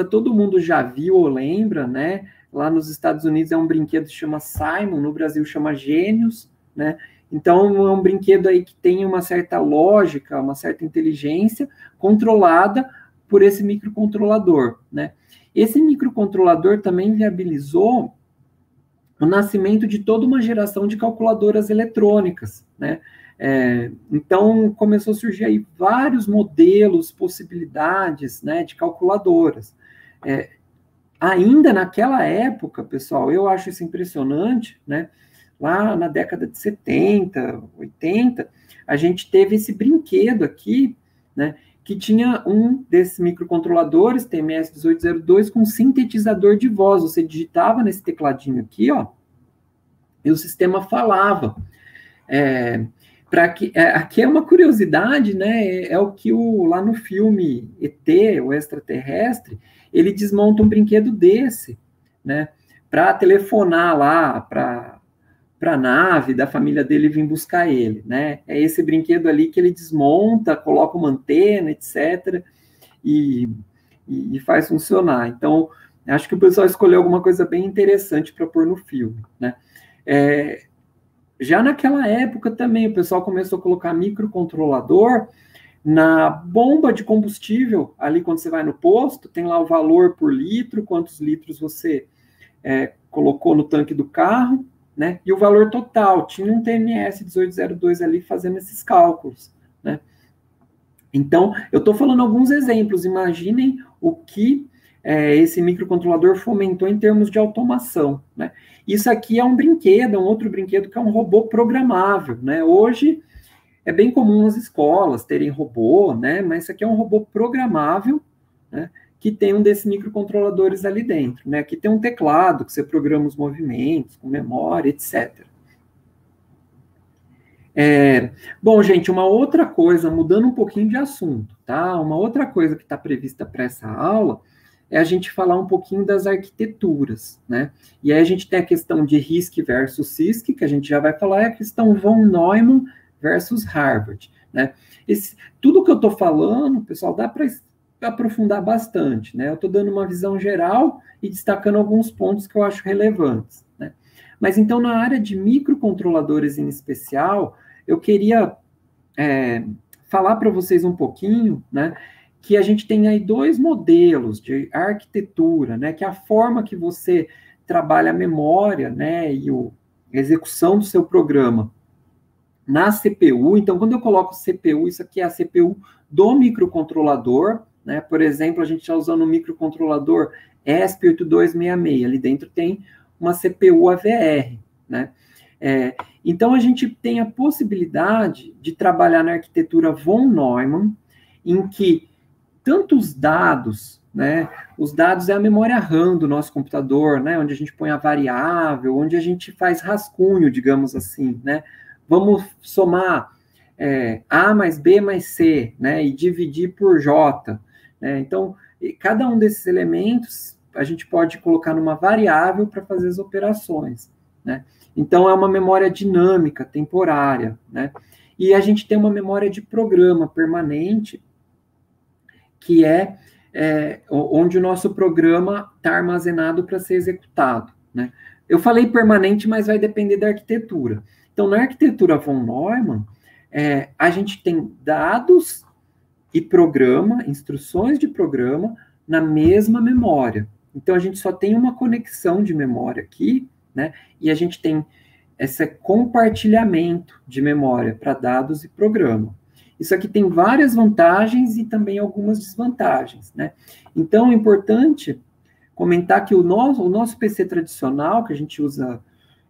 todo mundo já viu ou lembra, né? Lá nos Estados Unidos é um brinquedo que chama Simon, no Brasil chama Gênios, né? Então, é um brinquedo aí que tem uma certa lógica, uma certa inteligência controlada por esse microcontrolador, né? Esse microcontrolador também viabilizou o nascimento de toda uma geração de calculadoras eletrônicas, né? Então, começou a surgir aí vários modelos, possibilidades, né, de calculadoras. Ainda naquela época, pessoal, eu acho isso impressionante, né? Lá na década de 70, 80, a gente teve esse brinquedo aqui, né, que tinha um desses microcontroladores, TMS 1802, com sintetizador de voz. Você digitava nesse tecladinho aqui, ó, e o sistema falava. Aqui é uma curiosidade, né, é o que lá no filme ET, o extraterrestre, ele desmonta um brinquedo desse, né, para telefonar lá para para a nave da família dele vir buscar ele, né? É esse brinquedo ali que ele desmonta, coloca uma antena, etc., e faz funcionar. Então, acho que o pessoal escolheu alguma coisa bem interessante para pôr no filme, né? Já naquela época também, o pessoal começou a colocar microcontrolador na bomba de combustível, ali quando você vai no posto, tem lá o valor por litro, quantos litros você colocou no tanque do carro, né? E o valor total. Tinha um TMS 1802 ali fazendo esses cálculos, né? Então, eu estou falando alguns exemplos. Imaginem o que esse microcontrolador fomentou em termos de automação, né? Isso aqui é um brinquedo, um outro brinquedo que é um robô programável, né? Hoje é bem comum as escolas terem robô, né? Mas isso aqui é um robô programável, né? Que tem um desses microcontroladores ali dentro, né? Aqui tem um teclado que você programa os movimentos, com memória, etc. Bom, gente, uma outra coisa, mudando um pouquinho de assunto, tá? Uma outra coisa que está prevista para essa aula é a gente falar um pouquinho das arquiteturas, né? E aí a gente tem a questão de RISC versus CISC, que a gente já vai falar, e a questão von Neumann versus Harvard, né? Tudo que eu estou falando, pessoal, dá para aprofundar bastante, né? Eu estou dando uma visão geral e destacando alguns pontos que eu acho relevantes, né? Mas então, na área de microcontroladores em especial, eu queria falar para vocês um pouquinho, né? Que a gente tem aí dois modelos de arquitetura, né? Que é a forma que você trabalha a memória, né? E a execução do seu programa na CPU. Então, quando eu coloco CPU, isso aqui é a CPU do microcontrolador, né? Por exemplo, a gente está usando um microcontrolador ESP8266. Ali dentro tem uma CPU AVR, né? Então, a gente tem a possibilidade de trabalhar na arquitetura von Neumann, em que tanto os dados, né? Os dados é a memória RAM do nosso computador, né? Onde a gente põe a variável, onde a gente faz rascunho, digamos assim, né? Vamos somar A mais B mais C, né? E dividir por J, né? Então, cada um desses elementos a gente pode colocar numa variável para fazer as operações, né? Então, é uma memória dinâmica, temporária, né? E a gente tem uma memória de programa permanente, que onde o nosso programa está armazenado para ser executado, né? Eu falei permanente, mas vai depender da arquitetura. Então, na arquitetura von Neumann, a gente tem dados e programa, instruções de programa, na mesma memória. Então, a gente só tem uma conexão de memória aqui, né? E a gente tem esse compartilhamento de memória para dados e programa. Isso aqui tem várias vantagens e também algumas desvantagens, né? Então, é importante comentar que o nosso PC tradicional, que a gente usa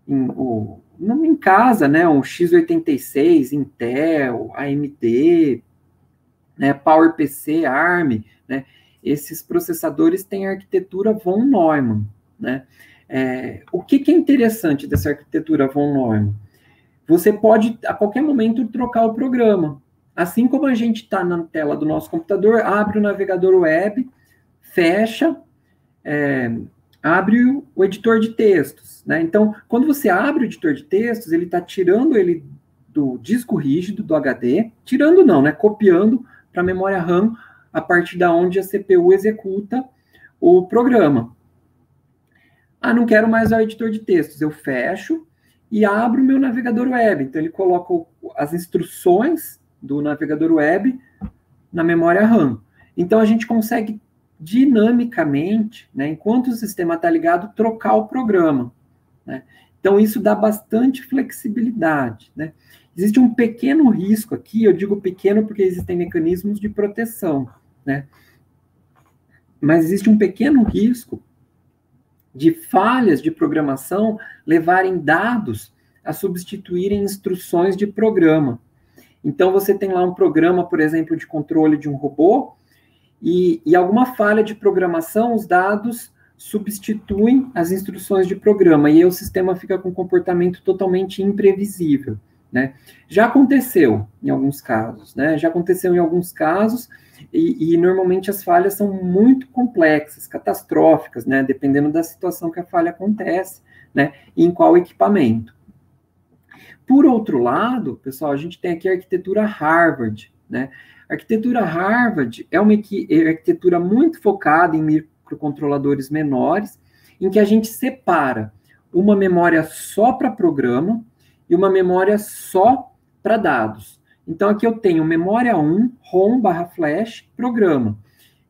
em casa, né? Um x86, Intel, AMD, né? PowerPC, ARM, né? Esses processadores têm a arquitetura von Neumann, né? O que é interessante dessa arquitetura von Neumann? Você pode, a qualquer momento, trocar o programa. Assim como a gente está na tela do nosso computador, abre o navegador web, fecha, abre o editor de textos, né? Então, quando você abre o editor de textos, ele está tirando ele do disco rígido, do HD, tirando não, né? Copiando para a memória RAM, a partir da onde a CPU executa o programa. Ah, não quero mais o editor de textos. Eu fecho e abro o meu navegador web. Então, ele coloca as instruções do navegador web na memória RAM. Então, a gente consegue dinamicamente, né, enquanto o sistema está ligado, trocar o programa, né? Então, isso dá bastante flexibilidade, né? Existe um pequeno risco aqui, eu digo pequeno porque existem mecanismos de proteção, né? Mas existe um pequeno risco de falhas de programação levarem dados a substituírem instruções de programa. Então, você tem lá um programa, por exemplo, de controle de um robô, e alguma falha de programação, os dados substituem as instruções de programa, e aí o sistema fica com um comportamento totalmente imprevisível, né? Já aconteceu em alguns casos, né? Já aconteceu em alguns casos, e normalmente as falhas são muito complexas, catastróficas, né? Dependendo da situação que a falha acontece, né? E em qual equipamento. Por outro lado, pessoal, a gente tem aqui a arquitetura Harvard, né? A arquitetura Harvard é uma arquitetura muito focada em microcontroladores menores, em que a gente separa uma memória só para programa e uma memória só para dados. Então, aqui eu tenho memória 1, ROM/flash, programa.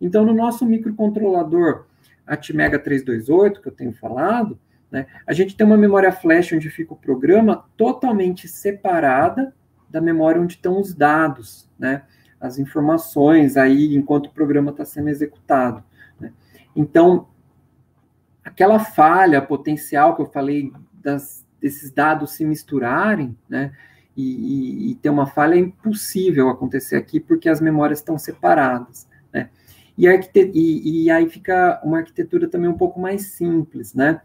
Então, no nosso microcontrolador Atmega 328, que eu tenho falado, né, a gente tem uma memória flash onde fica o programa totalmente separada da memória onde estão os dados, né, as informações aí enquanto o programa está sendo executado, né. Então, aquela falha potencial que eu falei desses dados se misturarem, né, e ter uma falha é impossível acontecer aqui porque as memórias estão separadas, né. E aí fica uma arquitetura também um pouco mais simples, né,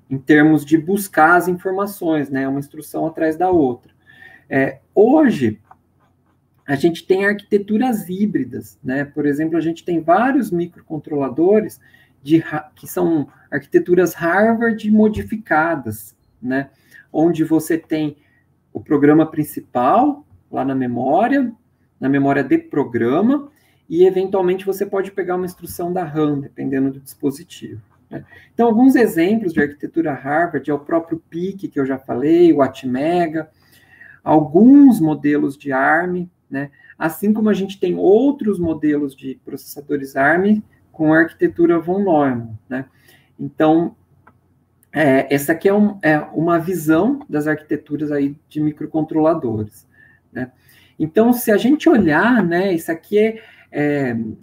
em termos de buscar as informações, né, uma instrução atrás da outra. Hoje, a gente tem arquiteturas híbridas, né, por exemplo, a gente tem vários microcontroladores que são arquiteturas Harvard modificadas, né, onde você tem o programa principal lá na memória de programa, e eventualmente você pode pegar uma instrução da RAM, dependendo do dispositivo, né? Então, alguns exemplos de arquitetura Harvard é o próprio PIC, que eu já falei, o Atmega, alguns modelos de ARM, né? Assim como a gente tem outros modelos de processadores ARM com a arquitetura von Neumann, né? Então, essa aqui é uma visão das arquiteturas aí de microcontroladores, né? Então, se a gente olhar, né, isso aqui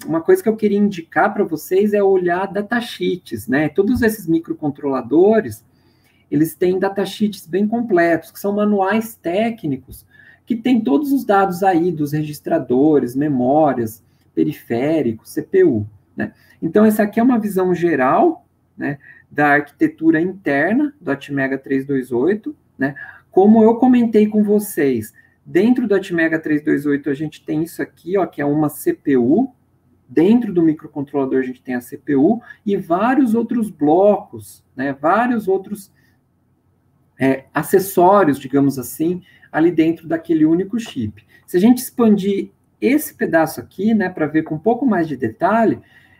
uma coisa que eu queria indicar para vocês é olhar datasheets, né? Todos esses microcontroladores, eles têm datasheets bem completos, que são manuais técnicos, que tem todos os dados aí dos registradores, memórias, periféricos, CPU, né? Então, essa aqui é uma visão geral, né, da arquitetura interna do Atmega 328, né? Como eu comentei com vocês, dentro do Atmega 328 a gente tem isso aqui, ó, que é uma CPU. Dentro do microcontrolador a gente tem a CPU e vários outros blocos, né? Vários outros acessórios, digamos assim, ali dentro daquele único chip. Se a gente expandir esse pedaço aqui, né, para ver com um pouco mais de detalhe,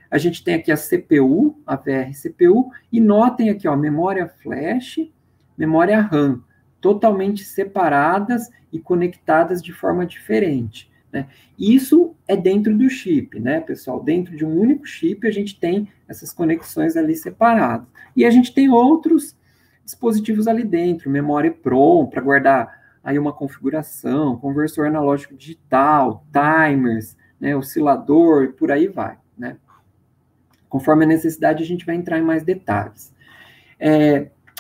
a gente tem aqui a CPU, a VRCPU, e notem aqui, ó, memória flash, memória RAM, totalmente separadas e conectadas de forma diferente, né? Isso é dentro do chip, né, pessoal? Dentro de um único chip, a gente tem essas conexões ali separadas. E a gente tem outros dispositivos ali dentro, memória EPROM, para guardar aí uma configuração, conversor analógico digital, timers, né, oscilador, e por aí vai, né? Conforme a necessidade, a gente vai entrar em mais detalhes.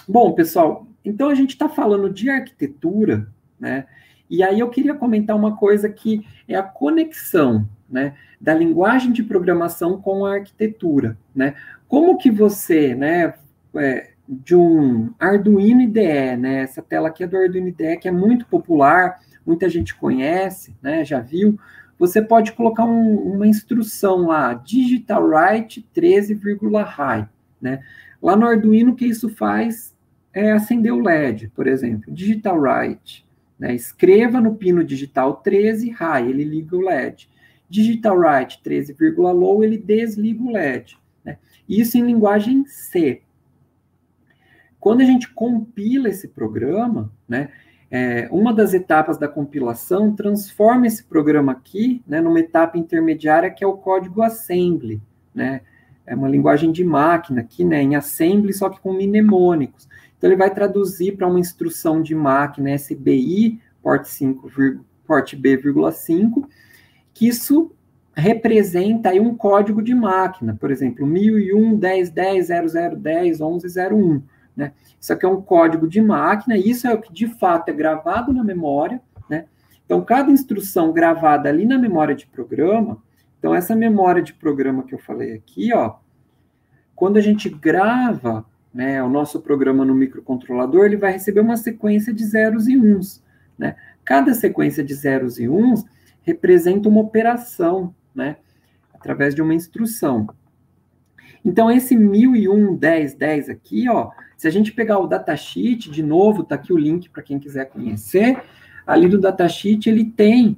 Bom, pessoal, então a gente está falando de arquitetura, né? E aí eu queria comentar uma coisa que é a conexão, né, da linguagem de programação com a arquitetura, né? Como que você, né, de um Arduino IDE, né? Essa tela aqui é do Arduino IDE, que é muito popular, muita gente conhece, né? Já viu. Você pode colocar uma instrução lá, digital write 13,high, né? Lá no Arduino, o que isso faz é acender o LED, por exemplo, digital write, né? Escreva no pino digital 13, high, ele liga o LED. Digital write 13,low, ele desliga o LED, né? Isso em linguagem C. Quando a gente compila esse programa, né, uma das etapas da compilação transforma esse programa aqui, né, numa etapa intermediária que é o código assembly, né? É uma linguagem de máquina aqui, né, em assembly, só que com mnemônicos. Então, ele vai traduzir para uma instrução de máquina SBI, port B,5, que isso representa aí um código de máquina, por exemplo, 1001, 1010, 0010, 1101. Né? Isso aqui é um código de máquina, e isso é o que de fato é gravado na memória, né? Então, cada instrução gravada ali na memória de programa, então essa memória de programa que eu falei aqui, ó, quando a gente grava, né, o nosso programa no microcontrolador, ele vai receber uma sequência de zeros e uns, né? Cada sequência de zeros e uns representa uma operação, né, através de uma instrução. Então, esse 1001.10.10 aqui, ó, se a gente pegar o datasheet, de novo, tá aqui o link para quem quiser conhecer, ali do datasheet ele tem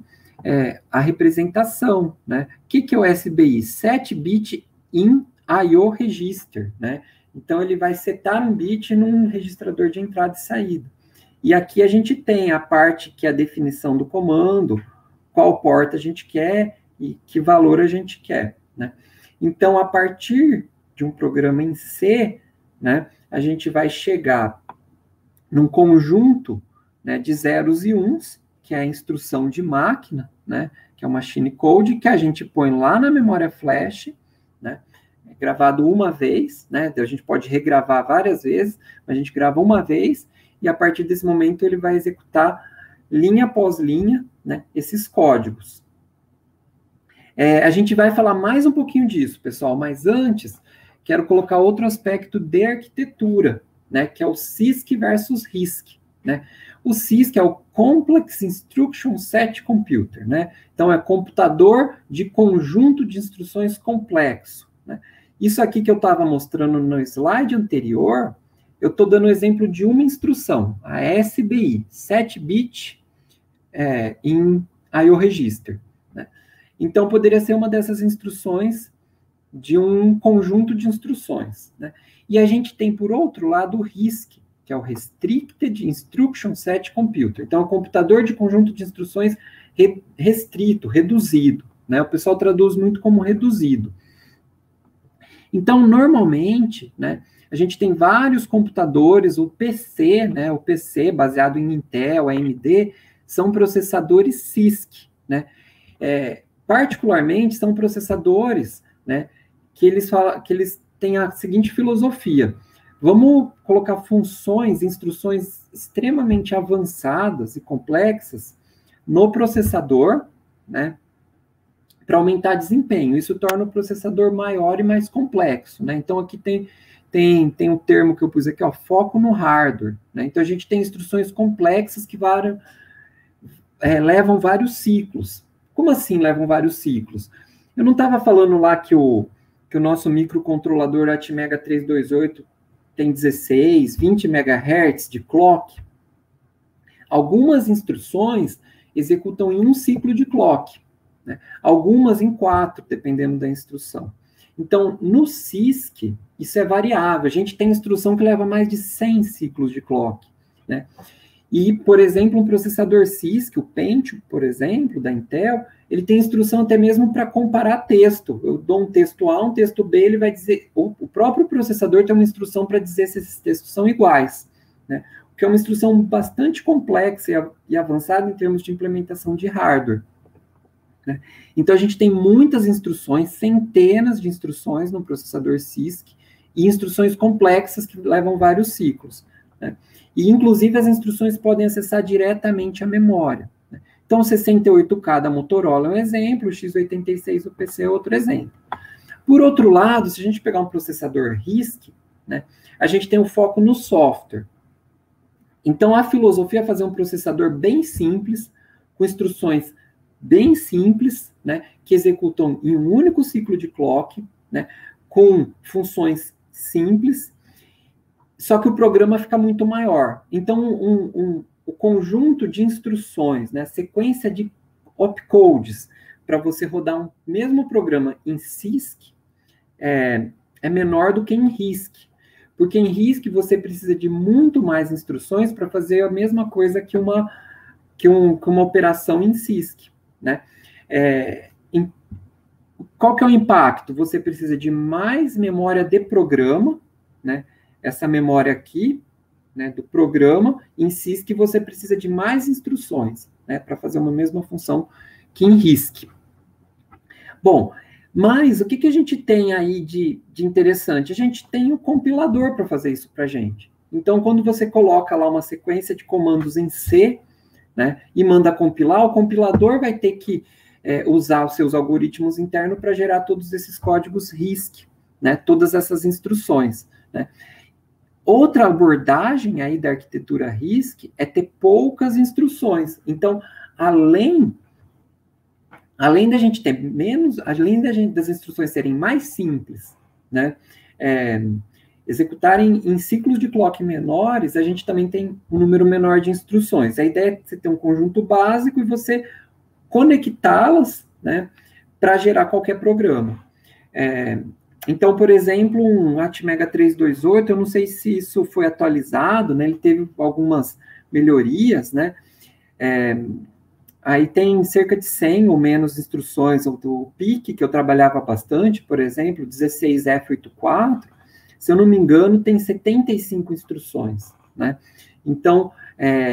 a representação, né? O que é o SBI? 7-bit in I/O register, né? Então, ele vai setar um bit num registrador de entrada e saída. E aqui a gente tem a parte que é a definição do comando, qual porta a gente quer e que valor a gente quer, né? Então, a partir de um programa em C, né, a gente vai chegar num conjunto, né, de zeros e uns, que é a instrução de máquina, né, que é o machine code, que a gente põe lá na memória flash, né, gravado uma vez, né, a gente pode regravar várias vezes, mas a gente grava uma vez, e a partir desse momento ele vai executar linha após linha, né, esses códigos. A gente vai falar mais um pouquinho disso, pessoal, mas antes, quero colocar outro aspecto de arquitetura, né, que é o CISC versus RISC, né? O CISC é o Complex Instruction Set Computer, né? Então, é computador de conjunto de instruções complexo, né? Isso aqui que eu estava mostrando no slide anterior, eu estou dando o exemplo de uma instrução, a SBI, 7-bit in I/O register, né? Então, poderia ser uma dessas instruções de um conjunto de instruções, né? E a gente tem, por outro lado, o RISC, que é o Restricted Instruction Set Computer. Então, é um computador de conjunto de instruções restrito, reduzido, né? O pessoal traduz muito como reduzido. Então, normalmente, né, a gente tem vários computadores, o PC, né, o PC baseado em Intel, AMD, são processadores CISC, né? Particularmente, são processadores, né, que eles têm a seguinte filosofia: vamos colocar funções, instruções extremamente avançadas e complexas no processador, né, para aumentar desempenho. Isso torna o processador maior e mais complexo, né? Então, aqui tem um termo que eu pus aqui, ó, foco no hardware, né? Então, a gente tem instruções complexas que levam vários ciclos. Como assim levam vários ciclos? Eu não estava falando lá que o nosso microcontrolador Atmega 328 tem 16, 20 MHz de clock. Algumas instruções executam em um ciclo de clock, né? Algumas em 4, dependendo da instrução. Então, no CISC, isso é variável. A gente tem instrução que leva mais de 100 ciclos de clock, né? E, por exemplo, um processador CISC, o Pentium, por exemplo, da Intel, ele tem instrução até mesmo para comparar texto. Eu dou um texto A, um texto B, ele vai dizer... O próprio processador tem uma instrução para dizer se esses textos são iguais, né? O que é uma instrução bastante complexa e avançada em termos de implementação de hardware, né? Então, a gente tem muitas instruções, centenas de instruções no processador CISC, e instruções complexas que levam vários ciclos, né? E, inclusive, as instruções podem acessar diretamente a memória, né? Então, o 68K da Motorola é um exemplo, o x86 do PC é outro exemplo. Por outro lado, se a gente pegar um processador RISC, né, a gente tem o foco no software. Então, a filosofia é fazer um processador bem simples, com instruções bem simples, né, que executam em um único ciclo de clock, né, com funções simples, só que o programa fica muito maior. Então, o conjunto de instruções, né, a sequência de opcodes para você rodar um mesmo programa em CISC é menor do que em RISC. Porque em RISC você precisa de muito mais instruções para fazer a mesma coisa que uma operação em CISC, né? Qual que é o impacto? Você precisa de mais memória de programa, né? Essa memória aqui, né, do programa, em CISC você precisa de mais instruções, né, para fazer uma mesma função que em RISC. Bom, mas o que a gente tem aí de interessante? A gente tem o compilador para fazer isso para a gente. Então, quando você coloca lá uma sequência de comandos em C, né, e manda compilar, o compilador vai ter que usar os seus algoritmos internos para gerar todos esses códigos RISC, né, todas essas instruções, né. Outra abordagem aí da arquitetura RISC é ter poucas instruções. Então, além da gente ter menos, das instruções serem mais simples, né, executarem em ciclos de clock menores, a gente também tem um número menor de instruções. A ideia é você ter um conjunto básico e você conectá-las, né, para gerar qualquer programa. Então, por exemplo, um Atmega 328, eu não sei se isso foi atualizado, né, ele teve algumas melhorias, né, aí tem cerca de 100 ou menos instruções, do PIC, que eu trabalhava bastante, por exemplo, 16F84, se eu não me engano, tem 75 instruções, né? Então,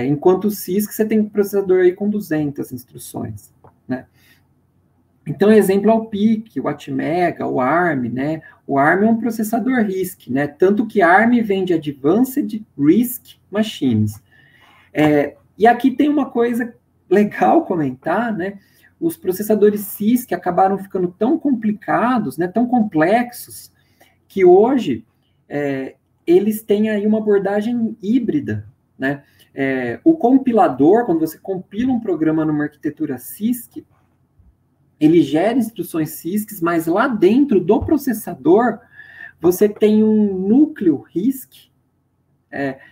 enquanto o CISC, você tem um processador aí com 200 instruções, né? Então, exemplo é o PIC, o Atmega, o ARM, né? O ARM é um processador RISC, né? Tanto que ARM vem de Advanced RISC Machines. E aqui tem uma coisa legal comentar, né? Os processadores CISC acabaram ficando tão complicados, né? Tão complexos, que hoje eles têm aí uma abordagem híbrida, né? O compilador, quando você compila um programa numa arquitetura CISC, ele gera instruções CISC, mas lá dentro do processador, você tem um núcleo RISC,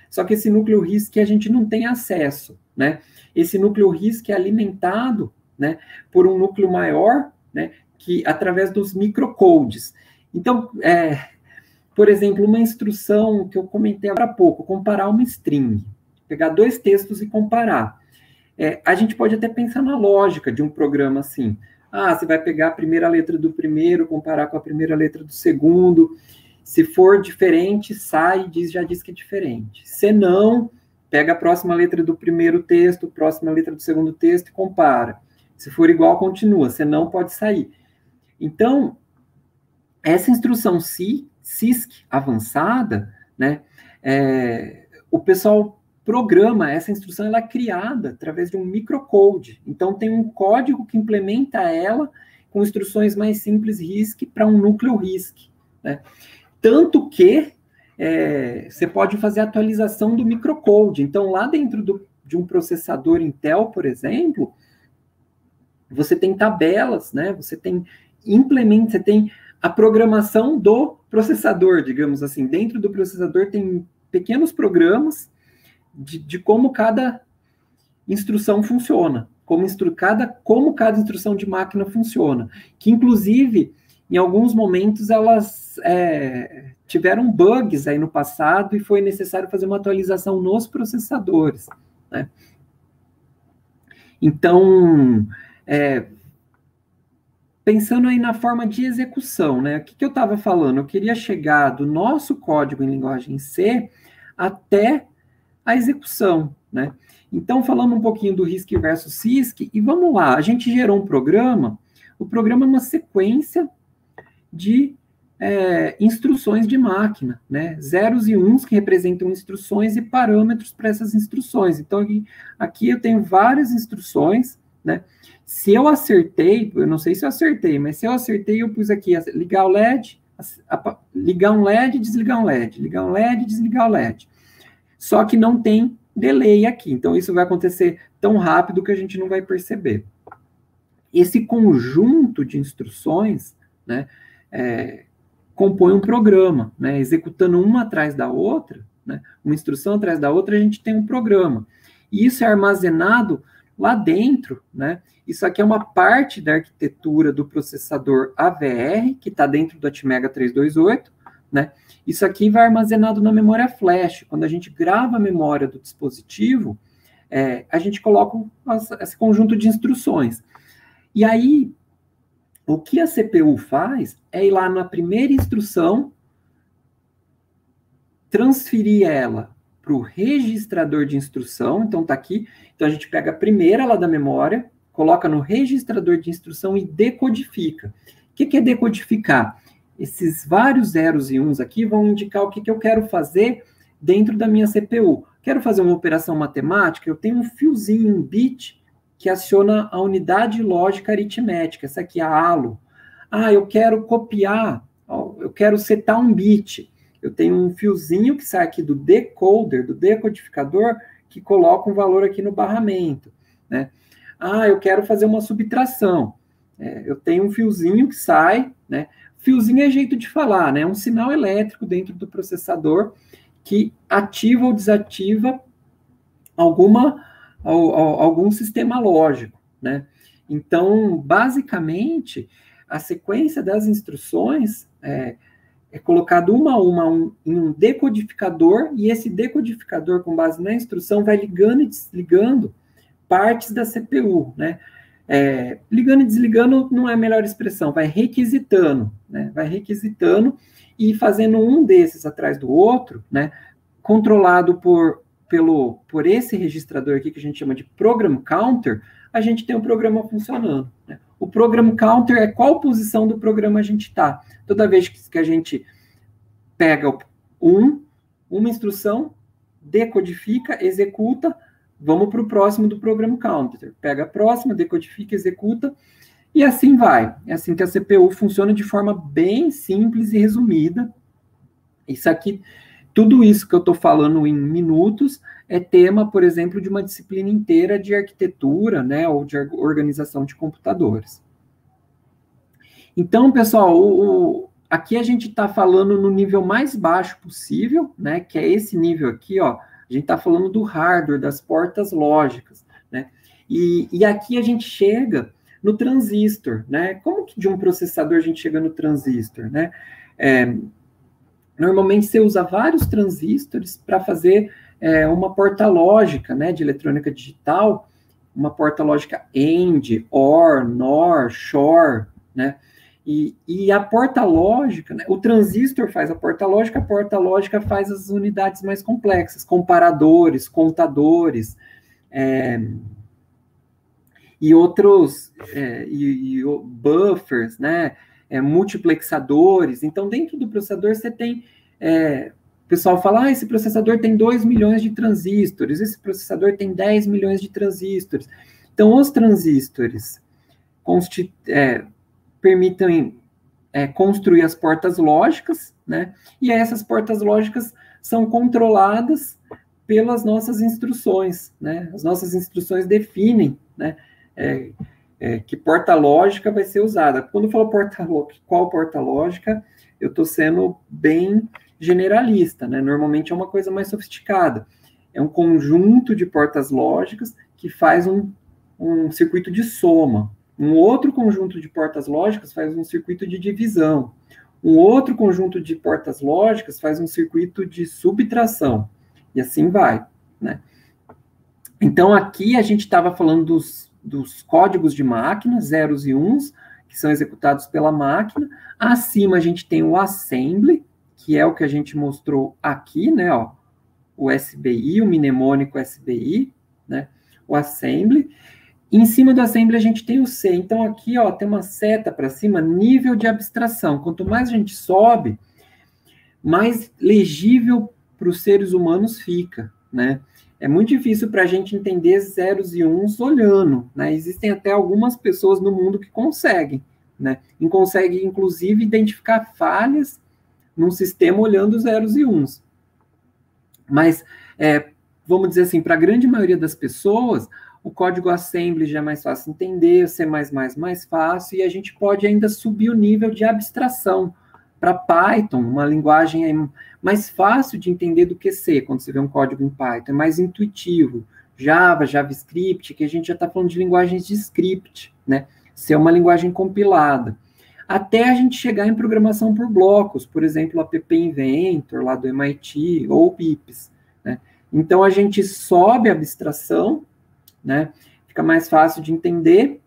só que esse núcleo RISC a gente não tem acesso, né? Esse núcleo RISC é alimentado, né, por um núcleo maior, né, que através dos microcodes. Então, por exemplo, uma instrução que eu comentei agora há pouco, comparar uma string, pegar dois textos e comparar. A gente pode até pensar na lógica de um programa assim. Você vai pegar a primeira letra do primeiro, comparar com a primeira letra do segundo. Se for diferente, sai e já diz que é diferente. Se não, pega a próxima letra do primeiro texto, próxima letra do segundo texto e compara. Se for igual, continua. Se não, pode sair. Então, essa instrução CISC avançada, né, o pessoal programa, essa instrução ela é criada através de um microcode. Então, tem um código que implementa ela com instruções mais simples RISC para um núcleo RISC, né? Tanto que você pode fazer a atualização do microcode. Então, lá dentro de um processador Intel, por exemplo, você tem tabelas, né? Você tem você tem a programação do processador, digamos assim. Dentro do processador tem pequenos programas de como cada instrução funciona, como cada instrução de máquina funciona, que inclusive, em alguns momentos, elas tiveram bugs aí no passado e foi necessário fazer uma atualização nos processadores, né? Então, pensando aí na forma de execução, né? O que eu estava falando? Eu queria chegar do nosso código em linguagem C até a execução, né? Então, falando um pouquinho do RISC versus CISC, e vamos lá, a gente gerou um programa, o programa é uma sequência de instruções de máquina, né? Zeros e uns que representam instruções e parâmetros para essas instruções. Então, aqui eu tenho várias instruções, né? Se eu acertei, eu não sei se eu acertei, mas se eu acertei, eu pus aqui ligar o LED, ligar um LED, desligar um LED, ligar um LED, desligar o LED. Só que não tem delay aqui, então isso vai acontecer tão rápido que a gente não vai perceber. Esse conjunto de instruções, né, compõe um programa, né, executando uma atrás da outra, né, uma instrução atrás da outra, a gente tem um programa. E isso é armazenado lá dentro, né, isso aqui é uma parte da arquitetura do processador AVR, que está dentro do Atmega 328, né, isso aqui vai armazenado na memória flash. Quando a gente grava a memória do dispositivo, a gente coloca esse conjunto de instruções. E aí, o que a CPU faz é ir lá na primeira instrução, transferir ela para o registrador de instrução. Então, está aqui. Então, a gente pega a primeira lá da memória, coloca no registrador de instrução e decodifica. O que é decodificar? Esses vários zeros e uns aqui vão indicar o que eu quero fazer dentro da minha CPU. Quero fazer uma operação matemática, eu tenho um fiozinho, um bit, que aciona a unidade lógica aritmética, essa aqui é a ALO. Eu quero copiar, eu quero setar um bit. Eu tenho um fiozinho que sai aqui do decoder, do decodificador, que coloca um valor aqui no barramento, né? Eu quero fazer uma subtração. Eu tenho um fiozinho que sai, né? fiozinho é jeito de falar, né? É um sinal elétrico dentro do processador que ativa ou desativa algum sistema lógico, né? Então, basicamente, a sequência das instruções é colocado uma a uma em um decodificador, e esse decodificador, com base na instrução, vai ligando e desligando partes da CPU, né? Ligando e desligando não é a melhor expressão, vai requisitando, né? Vai requisitando e fazendo um desses atrás do outro, né? Controlado por esse registrador aqui, que a gente chama de Program Counter, a gente tem o programa funcionando, né? O Program Counter é qual posição do programa a gente está. Toda vez que a gente pega uma instrução, decodifica, executa, vamos para o próximo do Program Counter. Pega a próxima, decodifica, executa, e assim vai. É assim que a CPU funciona de forma bem simples e resumida. Isso aqui, tudo isso que eu estou falando em minutos, é tema, por exemplo, de uma disciplina inteira de arquitetura, né, ou de organização de computadores. Então, pessoal, aqui a gente está falando no nível mais baixo possível, né, que é esse nível aqui, ó. A gente está falando do hardware, das portas lógicas, né? E aqui a gente chega no transistor, né? Como que de um processador a gente chega no transistor, né? Normalmente você usa vários transistores para fazer uma porta lógica, né, de eletrônica digital, uma porta lógica AND, OR, NOR, SHOR, né? E a porta lógica, né, o transistor faz a porta lógica faz as unidades mais complexas, comparadores, contadores, e outros, buffers, né, multiplexadores. Então, dentro do processador, você tem... o pessoal fala, esse processador tem 2 milhões de transistores, esse processador tem 10 milhões de transistores. Então, os transistores permitem construir as portas lógicas, né? E essas portas lógicas são controladas pelas nossas instruções, né? As nossas instruções definem, né, que porta lógica vai ser usada. Quando eu falo qual porta lógica, eu estou sendo bem generalista, né? Normalmente é uma coisa mais sofisticada. É um conjunto de portas lógicas que faz um circuito de soma. Um outro conjunto de portas lógicas faz um circuito de divisão. Um outro conjunto de portas lógicas faz um circuito de subtração. E assim vai, né? Então, aqui a gente estava falando dos códigos de máquina, zeros e uns, que são executados pela máquina. Acima a gente tem o assembly, que é o que a gente mostrou aqui, né? Ó, o SBI, o mnemônico SBI, né? O assembly. Em cima do assembly a gente tem o C. Então aqui, ó, tem uma seta para cima, nível de abstração. Quanto mais a gente sobe, mais legível para os seres humanos fica, né? É muito difícil para a gente entender zeros e uns olhando, né? Existem até algumas pessoas no mundo que conseguem, né? E conseguem, inclusive, identificar falhas num sistema olhando zeros e uns. Mas, vamos dizer assim, para a grande maioria das pessoas, o código assembly já é mais fácil de entender, o C++ mais fácil, e a gente pode ainda subir o nível de abstração para Python, uma linguagem mais fácil de entender do que C, quando você vê um código em Python, é mais intuitivo. Java, JavaScript, que a gente já está falando de linguagens de script, né? C é uma linguagem compilada. Até a gente chegar em programação por blocos, por exemplo, App Inventor, lá do MIT, ou BIPs, né? Então, a gente sobe a abstração, né? Fica mais fácil de entender,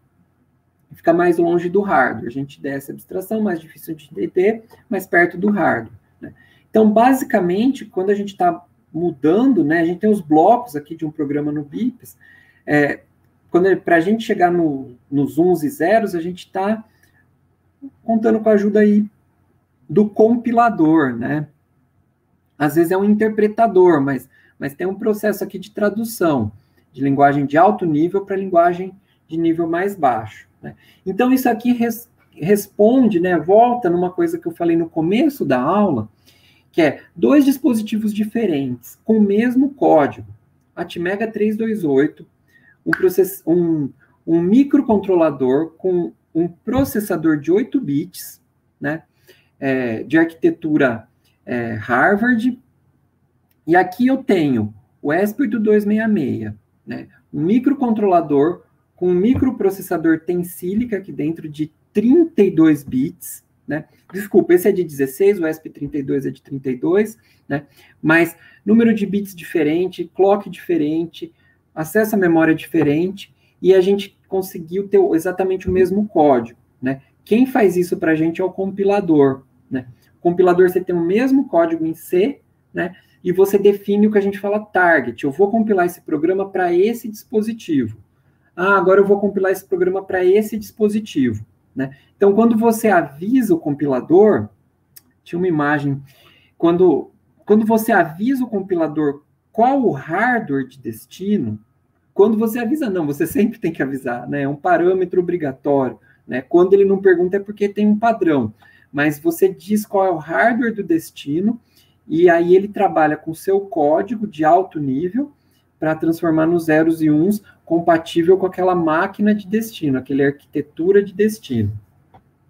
fica mais longe do hardware. A gente desce a abstração, mais difícil de entender, mais perto do hardware, né? Então, basicamente, quando a gente está mudando, né, a gente tem os blocos aqui de um programa no BIPs, para a gente chegar nos uns e zeros, a gente está contando com a ajuda aí do compilador, né? Às vezes é um interpretador, mas tem um processo aqui de tradução, de linguagem de alto nível para linguagem de nível mais baixo, né? Então, isso aqui responde, né, volta numa coisa que eu falei no começo da aula, que é 2 dispositivos diferentes, com o mesmo código, Atmega 328, um microcontrolador com um processador de 8 bits, né, de arquitetura Harvard, e aqui eu tenho o ESP8266, né? Um microcontrolador com um microprocessador Tensilica aqui dentro de 32 bits, né? Desculpa, esse é de 16, o ESP32 é de 32, né? Mas número de bits diferente, clock diferente, acesso à memória diferente, e a gente conseguiu ter exatamente o mesmo código, né? Quem faz isso para a gente é o compilador, né? O compilador, você tem o mesmo código em C, né? E você define o que a gente fala target. Eu vou compilar esse programa para esse dispositivo. Ah, agora eu vou compilar esse programa para esse dispositivo, né? Então, quando você avisa o compilador, tinha uma imagem, quando você avisa o compilador qual o hardware de destino, quando você avisa, não, você sempre tem que avisar, né? É um parâmetro obrigatório, né? Quando ele não pergunta é porque tem um padrão, mas você diz qual é o hardware do destino, e aí ele trabalha com o seu código de alto nível para transformar nos zeros e uns compatível com aquela máquina de destino, aquela arquitetura de destino,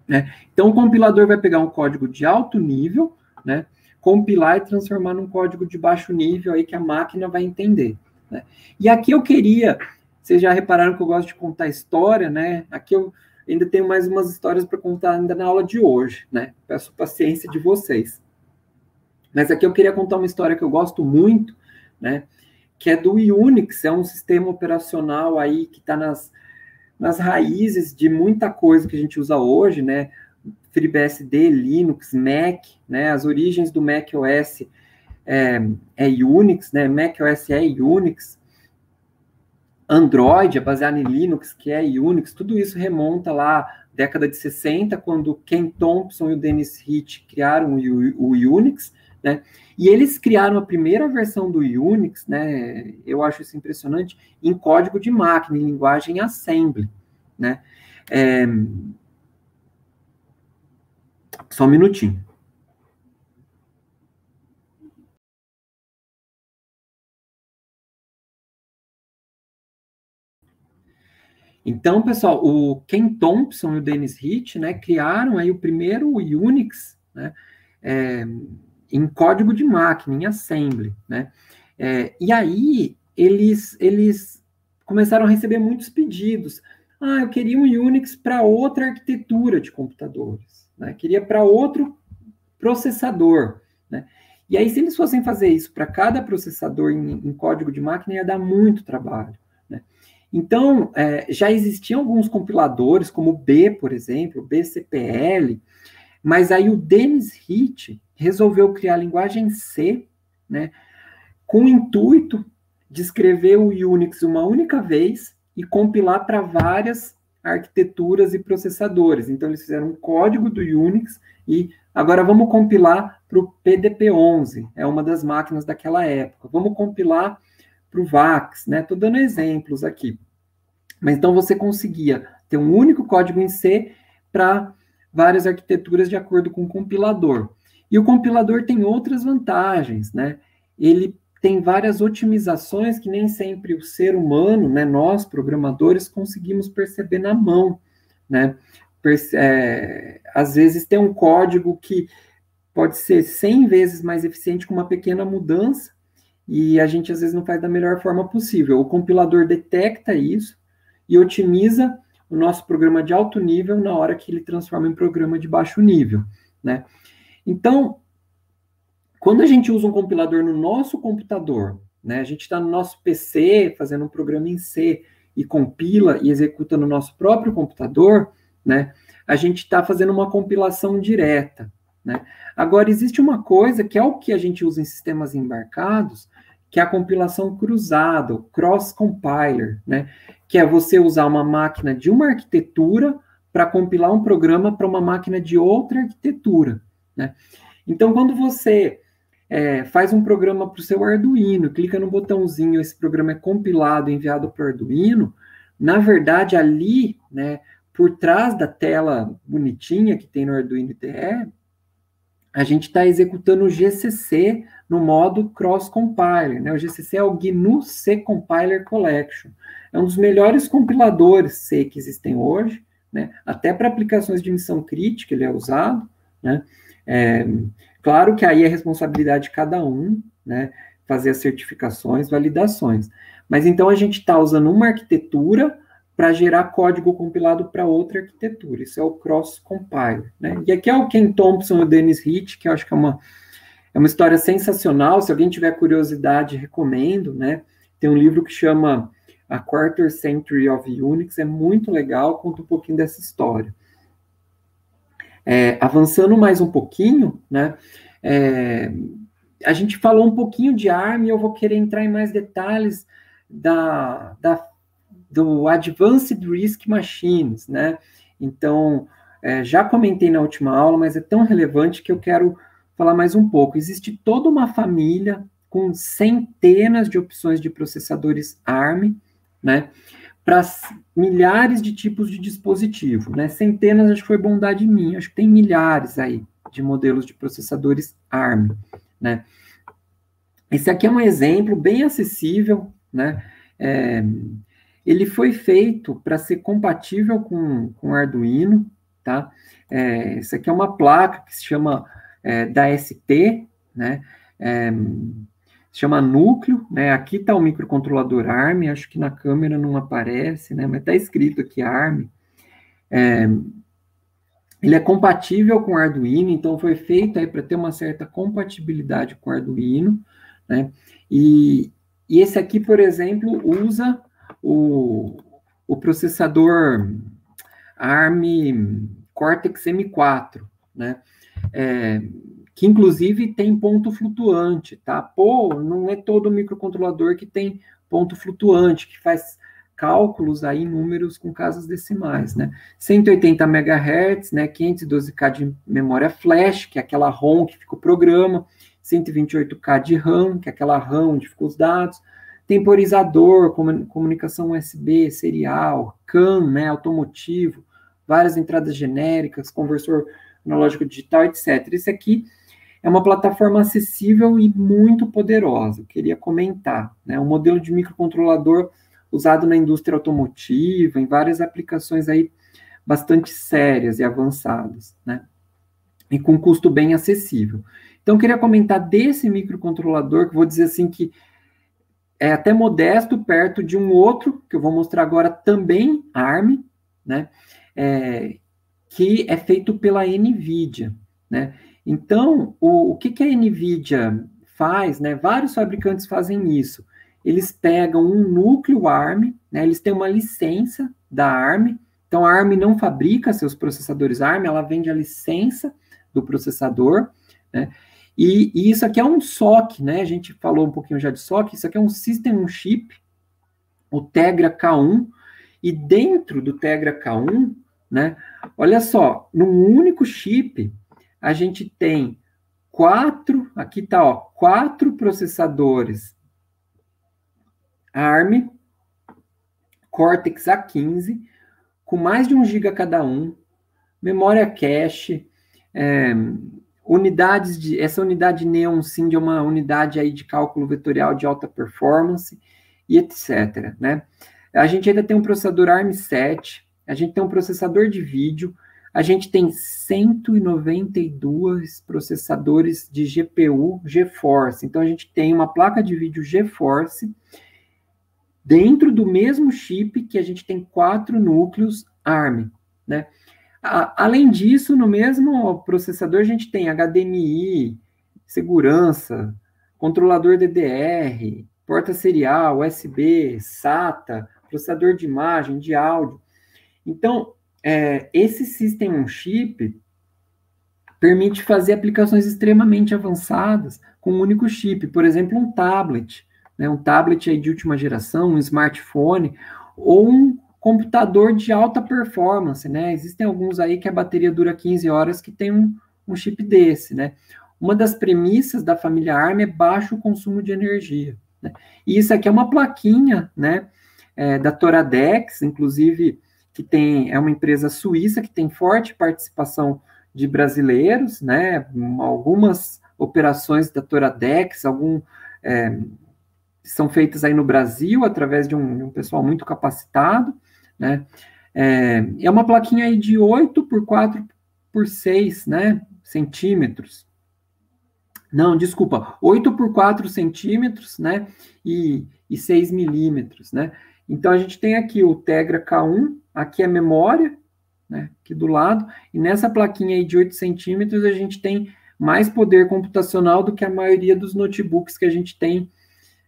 né? Então, o compilador vai pegar um código de alto nível, né? Compilar e transformar num código de baixo nível aí que a máquina vai entender, né? E aqui eu queria, vocês já repararam que eu gosto de contar história, né? Aqui eu ainda tenho mais umas histórias para contar ainda na aula de hoje, né? Peço paciência de vocês. Mas aqui eu queria contar uma história que eu gosto muito, né? Que é do Unix, é um sistema operacional aí que está nas raízes de muita coisa que a gente usa hoje, né? FreeBSD, Linux, Mac, né? As origens do macOS é Unix, né? macOS é Unix, Android é baseado em Linux, que é Unix, tudo isso remonta lá década de 60, quando Ken Thompson e o Dennis Ritchie criaram o Unix, né? E eles criaram a primeira versão do Unix, né? Eu acho isso impressionante, em código de máquina, em linguagem assembly, né? Só um minutinho. Então, pessoal, o Ken Thompson e o Dennis Ritchie, né, criaram aí o primeiro Unix, né, em código de máquina, em assembly, né? E aí eles começaram a receber muitos pedidos. Ah, eu queria um Unix para outra arquitetura de computadores, né? Queria para outro processador, né? E aí, se eles fossem fazer isso para cada processador em código de máquina, ia dar muito trabalho, né? Então, já existiam alguns compiladores, como o B, por exemplo, o BCPL, mas aí o Dennis Ritchie resolveu criar a linguagem C, né, com o intuito de escrever o Unix uma única vez e compilar para várias arquiteturas e processadores. Então, eles fizeram um código do Unix e agora vamos compilar para o PDP-11, é uma das máquinas daquela época. Vamos compilar para o VAX, né? Estou dando exemplos aqui. Mas então você conseguia ter um único código em C para várias arquiteturas de acordo com o compilador. E o compilador tem outras vantagens, né? Ele tem várias otimizações que nem sempre o ser humano, né, nós programadores, conseguimos perceber na mão, né? Às vezes tem um código que pode ser 100 vezes mais eficiente com uma pequena mudança, e a gente às vezes não faz da melhor forma possível. O compilador detecta isso e otimiza o nosso programa de alto nível na hora que ele transforma em programa de baixo nível, né? Então, quando a gente usa um compilador no nosso computador, né, a gente está no nosso PC fazendo um programa em C e compila e executa no nosso próprio computador, né, a gente está fazendo uma compilação direta, né? Agora, existe uma coisa que é o que a gente usa em sistemas embarcados, que é a compilação cruzada, o cross-compiler, né? Que é você usar uma máquina de uma arquitetura para compilar um programa para uma máquina de outra arquitetura, né? Então, quando você faz um programa para o seu Arduino, clica no botãozinho, esse programa é compilado e enviado para o Arduino, na verdade, ali, né, por trás da tela bonitinha que tem no Arduino IDE, a gente está executando o GCC no modo cross-compiler, né? O GCC é o GNU C Compiler Collection. É um dos melhores compiladores C que existem hoje, né? Até para aplicações de missão crítica ele é usado, né? Claro que aí é responsabilidade de cada um, né, fazer as certificações, validações. Mas então a gente está usando uma arquitetura para gerar código compilado para outra arquitetura. Isso é o cross-compile, né? E aqui é o Ken Thompson e o Dennis Ritchie, que eu acho que é uma história sensacional. Se alguém tiver curiosidade, recomendo, né? Tem um livro que chama A Quarter Century of Unix, é muito legal, conta um pouquinho dessa história. Avançando mais um pouquinho, né? A gente falou um pouquinho de ARM e eu vou querer entrar em mais detalhes do Advanced Risk Machines, né? Então, já comentei na última aula, mas é tão relevante que eu quero falar mais um pouco. Existe toda uma família com centenas de opções de processadores ARM, né? Para milhares de tipos de dispositivo, né? Centenas, acho que foi bondade minha, acho que tem milhares aí de modelos de processadores ARM, né? Esse aqui é um exemplo bem acessível, né? Ele foi feito para ser compatível com Arduino, tá? Essa aqui é uma placa que se chama da ST, né? Se chama núcleo, né? Aqui está o microcontrolador ARM, acho que na câmera não aparece, né? Mas está escrito aqui ARM. Ele é compatível com Arduino, então foi feito aí para ter uma certa compatibilidade com Arduino, né? E esse aqui, por exemplo, usa o processador ARM Cortex M4, né? Que inclusive tem ponto flutuante, tá? Pô, não é todo microcontrolador que tem ponto flutuante, que faz cálculos aí em números com casas decimais, né? 180 MHz, né? 512K de memória flash, que é aquela ROM que fica o programa, 128K de RAM, que é aquela RAM onde ficam os dados, temporizador, comunicação USB, serial, CAN, né? Automotivo, várias entradas genéricas, conversor analógico digital, etc. Esse aqui é uma plataforma acessível e muito poderosa. Eu queria comentar, né? Um modelo de microcontrolador usado na indústria automotiva, em várias aplicações aí bastante sérias e avançadas, né? E com custo bem acessível. Então, eu queria comentar desse microcontrolador, que vou dizer assim que é até modesto, perto de um outro, que eu vou mostrar agora também, ARM, né? Que é feito pela NVIDIA, né? Então, o que a NVIDIA faz, né? Vários fabricantes fazem isso. Eles pegam um núcleo ARM, né? Eles têm uma licença da ARM. Então, a ARM não fabrica seus processadores ARM, ela vende a licença do processador, né? E isso aqui é um SoC, né? A gente falou um pouquinho já de SoC. Isso aqui é um System on Chip, o Tegra K1. E dentro do Tegra K1, né? Olha só, num único chip, a gente tem aqui tá, ó, 4 processadores ARM, Cortex A15, com mais de 1 GB cada um, memória cache, essa unidade Neon SIMD é uma unidade aí de cálculo vetorial de alta performance, e etc, né? A gente ainda tem um processador ARM7, a gente tem um processador de vídeo, a gente tem 192 processadores de GPU GeForce. Então, a gente tem uma placa de vídeo GeForce dentro do mesmo chip que a gente tem 4 núcleos ARM, né? Além disso, no mesmo processador, a gente tem HDMI, segurança, controlador DDR, porta serial, USB, SATA, processador de imagem, de áudio. Então, esse System on Chip permite fazer aplicações extremamente avançadas com um único chip. Por exemplo, um tablet, né? Um tablet aí de última geração, um smartphone, ou um computador de alta performance, né? Existem alguns aí que a bateria dura 15 horas que tem um chip desse, né? Uma das premissas da família ARM é baixo consumo de energia, né? E isso aqui é uma plaquinha, né? Da Toradex, inclusive, que é uma empresa suíça que tem forte participação de brasileiros, né? Algumas operações da Toradex, são feitas aí no Brasil através de um pessoal muito capacitado, né? É uma plaquinha aí de 8 por 4 por 6, né? centímetros. Não, desculpa, 8 por 4 centímetros, né? E 6 milímetros, né? Então, a gente tem aqui o Tegra K1, aqui é memória, né? Aqui do lado, e nessa plaquinha aí de 8 centímetros, a gente tem mais poder computacional do que a maioria dos notebooks que a gente tem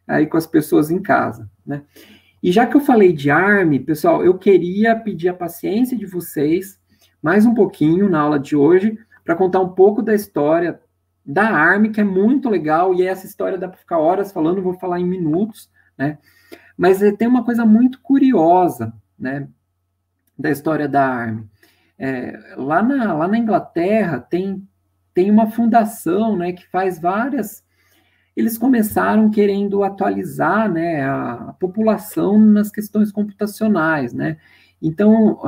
aí com as pessoas em casa, né? E já que eu falei de ARM, pessoal, eu queria pedir a paciência de vocês mais um pouquinho na aula de hoje para contar um pouco da história da ARM, que é muito legal, e essa história dá para ficar horas falando, vou falar em minutos, né? Mas tem uma coisa muito curiosa, né, da história da ARM. Lá na Inglaterra tem uma fundação, né, que faz várias... Eles começaram querendo atualizar, né, a população nas questões computacionais, né? Então,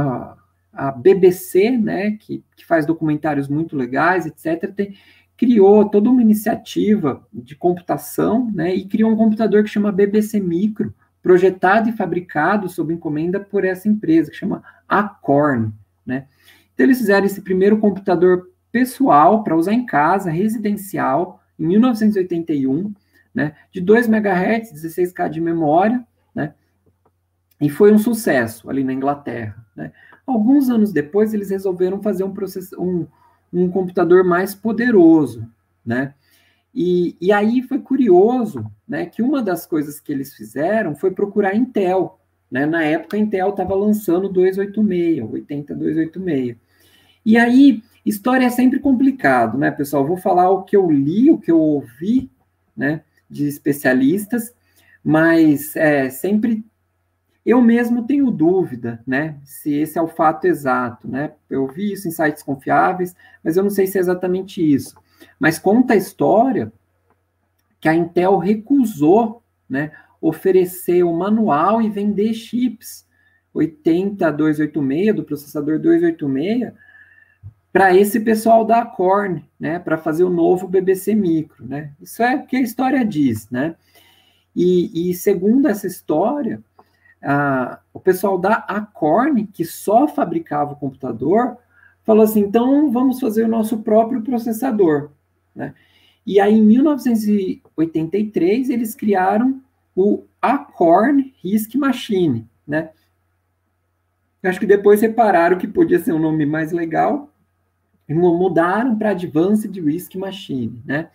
a BBC, né, que faz documentários muito legais, etc., criou toda uma iniciativa de computação, né, e criou um computador que chama BBC Micro, projetado e fabricado sob encomenda por essa empresa, que chama Acorn, né? Então, eles fizeram esse primeiro computador pessoal para usar em casa, residencial, em 1981, né, de 2 MHz, 16K de memória, né, e foi um sucesso ali na Inglaterra, né. Alguns anos depois, eles resolveram fazer um computador mais poderoso, né, e aí foi curioso, né, que uma das coisas que eles fizeram foi procurar Intel, né, na época a Intel estava lançando 286. E aí, história é sempre complicado, né, pessoal? Vou falar o que eu li, o que eu ouvi, né, de especialistas, mas sempre eu mesmo tenho dúvida, né, se esse é o fato exato, né? Eu vi isso em sites confiáveis, mas eu não sei se é exatamente isso. Mas conta a história que a Intel recusou, né, oferecer o manual e vender chips 286, do processador 286, para esse pessoal da Acorn, né, para fazer o novo BBC Micro, né? Isso é o que a história diz, né? E segundo essa história, o pessoal da Acorn, que só fabricava o computador, falou assim, então vamos fazer o nosso próprio processador, né? E aí, em 1983, eles criaram o Acorn RISC Machine, né? Acho que depois repararam que podia ser um nome mais legal, mudaram para Advanced RISC Machine, né?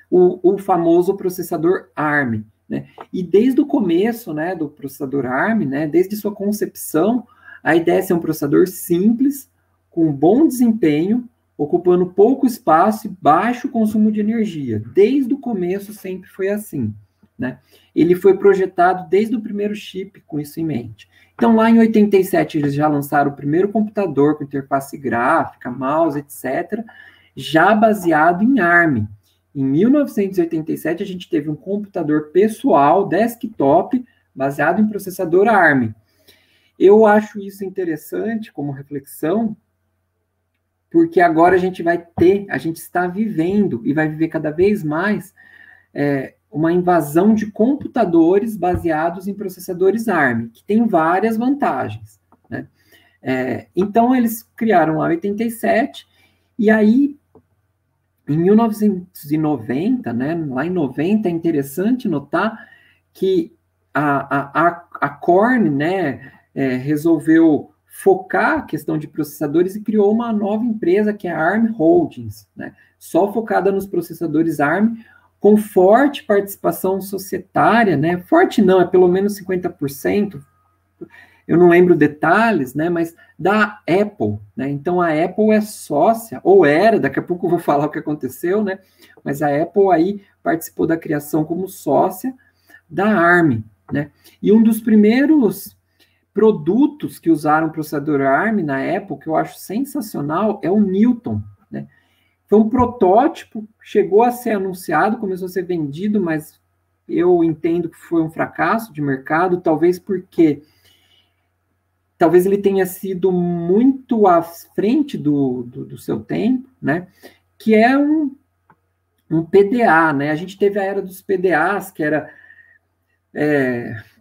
O famoso processador ARM, né? E desde o começo, né, do processador ARM, né, desde sua concepção, a ideia é ser um processador simples, com bom desempenho, ocupando pouco espaço e baixo consumo de energia. Desde o começo sempre foi assim, né? Ele foi projetado desde o primeiro chip com isso em mente. Então, lá em 87, eles já lançaram o primeiro computador com interface gráfica, mouse, etc., já baseado em ARM. Em 1987, a gente teve um computador pessoal, desktop, baseado em processador ARM. Eu acho isso interessante como reflexão, porque agora a gente está vivendo, e vai viver cada vez mais, uma invasão de computadores baseados em processadores ARM, que tem várias vantagens, né? Então, eles criaram a 87, e aí, em 1990, né, lá em 90, é interessante notar que a Corn, né, resolveu focar a questão de processadores e criou uma nova empresa, que é a ARM Holdings, né, só focada nos processadores ARM, com forte participação societária, né? Forte não, é pelo menos 50%, eu não lembro detalhes, né? Mas da Apple, né? Então a Apple é sócia, ou era, daqui a pouco eu vou falar o que aconteceu, né? Mas a Apple aí participou da criação como sócia da ARM, né? E um dos primeiros produtos que usaram o processador ARM na Apple, que eu acho sensacional, é o Newton, né? Foi um protótipo, chegou a ser anunciado, começou a ser vendido, mas eu entendo que foi um fracasso de mercado, talvez ele tenha sido muito à frente do seu tempo, né? Que é um PDA, né? A gente teve a era dos PDAs, que era...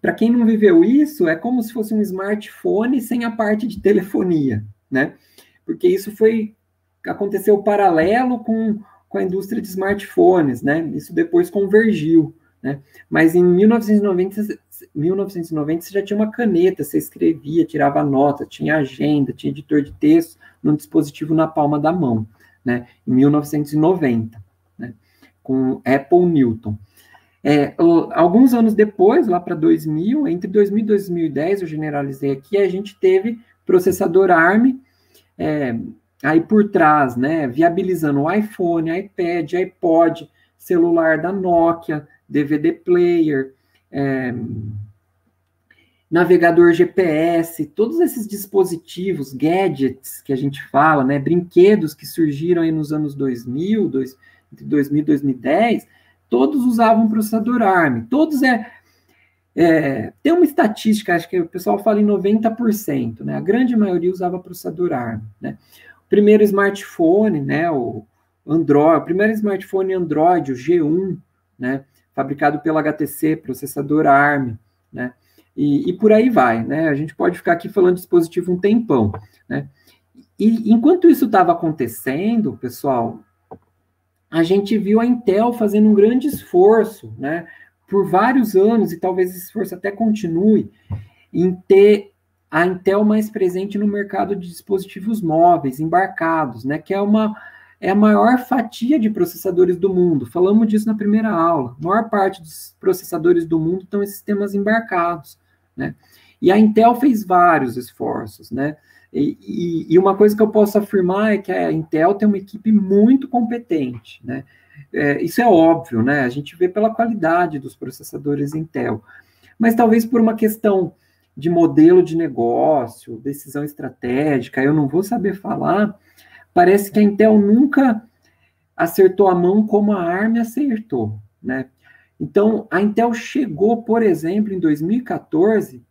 para quem não viveu isso, é como se fosse um smartphone sem a parte de telefonia, né? Porque isso foi aconteceu paralelo com a indústria de smartphones, né? Isso depois convergiu, né? Mas em 1990 você já tinha uma caneta, você escrevia, tirava nota, tinha agenda, tinha editor de texto num dispositivo na palma da mão, né? Em 1990, né? Com Apple Newton. Alguns anos depois, lá para 2000, entre 2000 e 2010, eu generalizei aqui, a gente teve processador ARM, aí por trás, né, viabilizando o iPhone, iPad, iPod, celular da Nokia, DVD player, navegador GPS, todos esses dispositivos, gadgets que a gente fala, né, brinquedos que surgiram aí nos anos 2000, entre 2000 e 2010, todos usavam processador ARM, todos tem uma estatística, acho que o pessoal fala em 90%, né, a grande maioria usava processador ARM, né. O primeiro smartphone, né, o primeiro smartphone Android, o G1, né, fabricado pela HTC, processador ARM, né, e por aí vai, né? A gente pode ficar aqui falando de dispositivo um tempão, né? E enquanto isso estava acontecendo, pessoal, a gente viu a Intel fazendo um grande esforço, né? Por vários anos, e talvez esse esforço até continue, em ter a Intel mais presente no mercado de dispositivos móveis, embarcados, né? Que é a maior fatia de processadores do mundo. Falamos disso na primeira aula. A maior parte dos processadores do mundo estão em sistemas embarcados, né? E a Intel fez vários esforços, né? E uma coisa que eu posso afirmar é que a Intel tem uma equipe muito competente, né? Isso é óbvio, né? A gente vê pela qualidade dos processadores Intel. Mas talvez por uma questão de modelo de negócio, decisão estratégica, eu não vou saber falar, parece que a Intel nunca acertou a mão como a ARM acertou, né? Então, a Intel chegou, por exemplo, em 2014,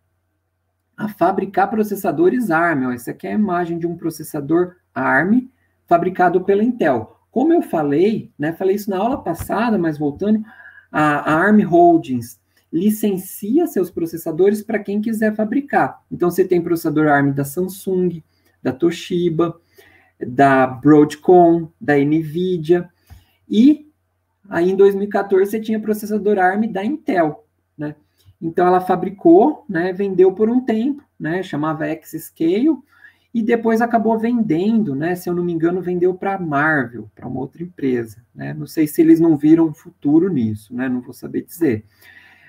a fabricar processadores ARM. Ó, essa aqui é a imagem de um processador ARM fabricado pela Intel. Como eu falei, né, falei isso na aula passada, mas voltando, a ARM Holdings licencia seus processadores para quem quiser fabricar. Então, você tem processador ARM da Samsung, da Toshiba, da Broadcom, da NVIDIA, e aí em 2014 você tinha processador ARM da Intel, né? Então ela fabricou, né, vendeu por um tempo, né, chamava X-Scale, e depois acabou vendendo, né, se eu não me engano, vendeu para a Marvell, para uma outra empresa, né? Não sei se eles não viram futuro nisso, né? Não vou saber dizer.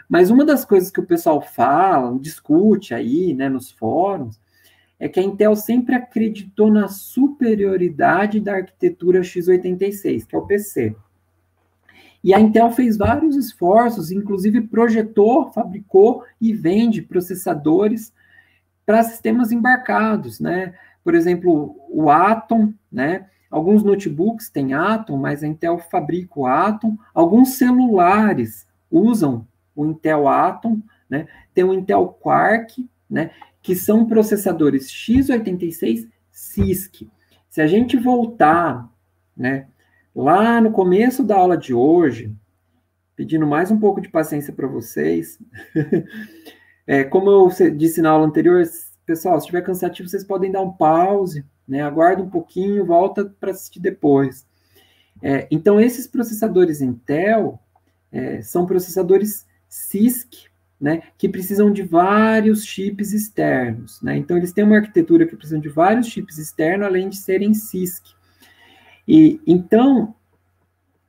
Mas uma das coisas que o pessoal fala, discute aí, né, nos fóruns, é que a Intel sempre acreditou na superioridade da arquitetura x86, que é o PC. E a Intel fez vários esforços, inclusive projetou, fabricou e vende processadores para sistemas embarcados, né? Por exemplo, o Atom, né? Alguns notebooks têm Atom, mas a Intel fabrica o Atom. Alguns celulares usam o Intel Atom, né? Tem o Intel Quark, né? Que são processadores x86 CISC. Se a gente voltar, né, lá no começo da aula de hoje, pedindo mais um pouco de paciência para vocês, como eu disse na aula anterior, pessoal, se estiver cansativo, vocês podem dar um pause, né, aguarda um pouquinho, volta para assistir depois. Então, esses processadores Intel são processadores CISC, né, que precisam de vários chips externos, né? Então, eles têm uma arquitetura que precisa de vários chips externos, além de serem CISC. Então,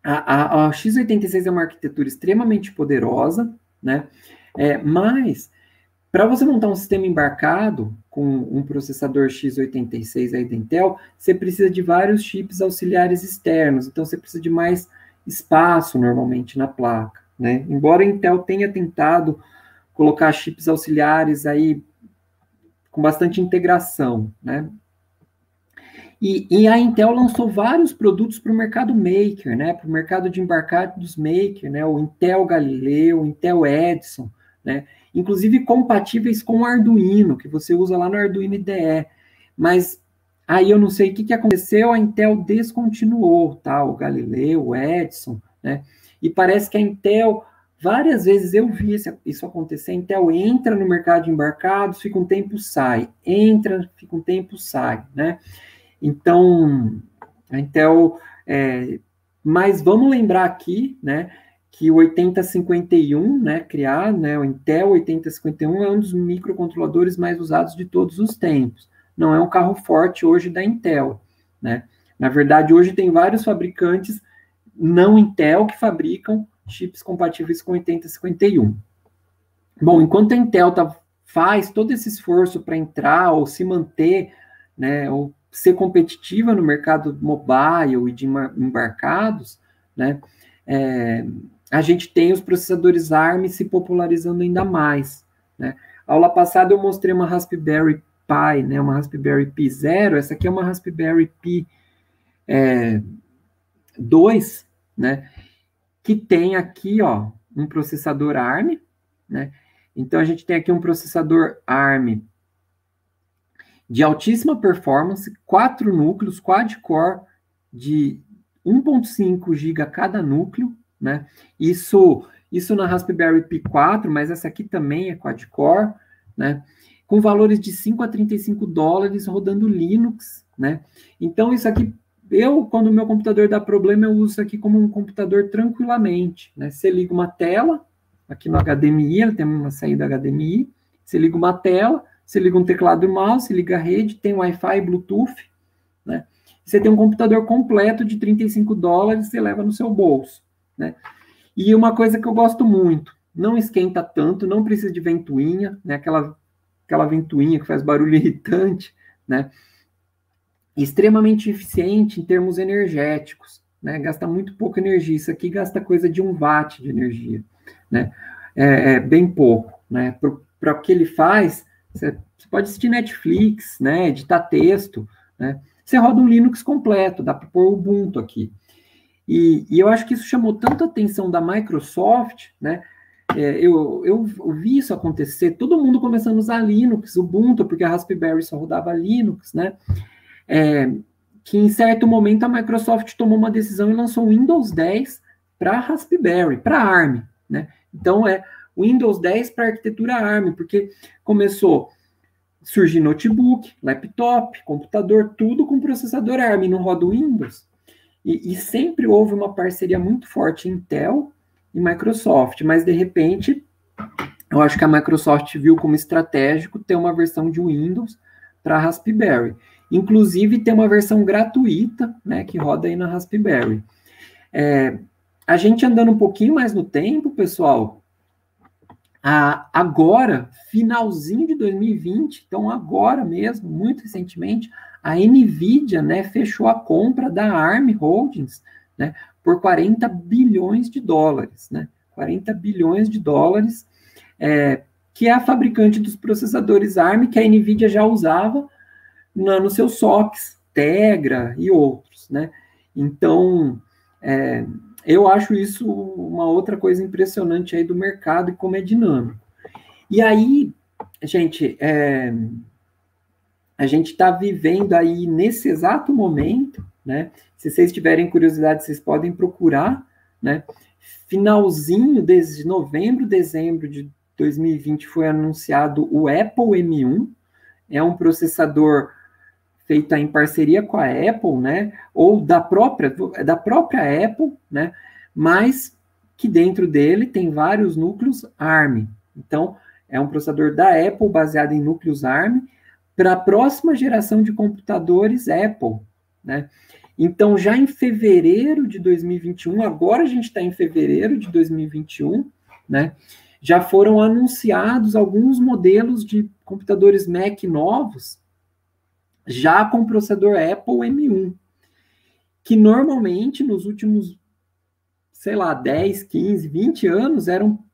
a x86 é uma arquitetura extremamente poderosa, né? Mas, para você montar um sistema embarcado com um processador x86 aí da Intel, você precisa de vários chips auxiliares externos, então você precisa de mais espaço, normalmente, na placa, né? Embora a Intel tenha tentado colocar chips auxiliares aí com bastante integração, né? E a Intel lançou vários produtos para o mercado maker, né? Para o mercado de embarcados maker, né? O Intel Galileu, o Intel Edison, né? Inclusive compatíveis com o Arduino, que você usa lá no Arduino IDE. Mas aí eu não sei o que aconteceu, a Intel descontinuou, tá? O Galileu, o Edison, né? E parece que a Intel, várias vezes eu vi isso acontecer, a Intel entra no mercado de embarcados, fica um tempo, sai. Entra, fica um tempo, sai, né? Então, A Intel, mas vamos lembrar aqui, né, que o 8051, né, né, o Intel 8051 é um dos microcontroladores mais usados de todos os tempos. Não é um carro forte hoje da Intel, né? Na verdade, hoje tem vários fabricantes não Intel que fabricam chips compatíveis com 8051. Bom, enquanto a Intel faz todo esse esforço para entrar ou se manter, né, ou ser competitiva no mercado mobile e de embarcados, né, a gente tem os processadores ARM se popularizando ainda mais, né. Aula passada eu mostrei uma Raspberry Pi, né, uma Raspberry Pi Zero, essa aqui é uma Raspberry Pi 2, né, que tem aqui, ó, um processador ARM, né. Então a gente tem aqui um processador ARM de altíssima performance, 4 núcleos, quad-core de 1.5 GB cada núcleo, né? Isso na Raspberry Pi 4, mas essa aqui também é quad-core, né? Com valores de 5 a 35 dólares rodando Linux, né? Então isso aqui, quando o meu computador dá problema, eu uso isso aqui como um computador tranquilamente, né? Você liga uma tela, aqui no HDMI, ela tem uma saída HDMI, você liga uma tela, você liga um teclado e mouse, liga a rede, tem Wi-Fi, Bluetooth, né? Você tem um computador completo de 35 dólares, você leva no seu bolso, né? E uma coisa que eu gosto muito, não esquenta tanto, não precisa de ventoinha, né? Aquela ventoinha que faz barulho irritante, né? Extremamente eficiente em termos energéticos, né? Gasta muito pouca energia. Isso aqui gasta coisa de 1 watt de energia, né? Bem pouco, né? Para o que ele faz, você pode assistir Netflix, né? Editar texto, né? Você roda um Linux completo, dá para pôr o Ubuntu aqui. E eu acho que isso chamou tanto a atenção da Microsoft, né? Eu vi isso acontecer, todo mundo começando a usar Linux, Ubuntu, porque a Raspberry só rodava Linux, né? Que em certo momento a Microsoft tomou uma decisão e lançou o Windows 10 para Raspberry, para ARM, né? Então Windows 10 para arquitetura ARM, porque começou a surgir notebook, laptop, computador, tudo com processador ARM, não roda o Windows. E sempre houve uma parceria muito forte Intel e Microsoft, mas de repente eu acho que a Microsoft viu como estratégico ter uma versão de Windows para Raspberry. Inclusive tem uma versão gratuita, né, que roda aí na Raspberry. A gente andando um pouquinho mais no tempo, pessoal, agora, finalzinho de 2020, então agora mesmo, muito recentemente, a NVIDIA, né, fechou a compra da ARM Holdings, né, por 40 bilhões de dólares, né, 40 bilhões de dólares, que é a fabricante dos processadores ARM que a NVIDIA já usava nos seus SoCs, Tegra e outros, né? Então, eu acho isso uma outra coisa impressionante aí do mercado e como é dinâmico. E aí, gente, a gente está vivendo aí nesse exato momento, né? Se vocês tiverem curiosidade, vocês podem procurar, né? Finalzinho de novembro, dezembro de 2020 foi anunciado o Apple M1, é um processador feita em parceria com a Apple, né, ou da própria Apple, né, mas que dentro dele tem vários núcleos ARM. Então, é um processador da Apple baseado em núcleos ARM para a próxima geração de computadores Apple, né. Então, já em fevereiro de 2021, agora a gente está em fevereiro de 2021, né, já foram anunciados alguns modelos de computadores Mac novos, já com processador Apple M1, que normalmente nos últimos, sei lá, 10, 15, 20 anos,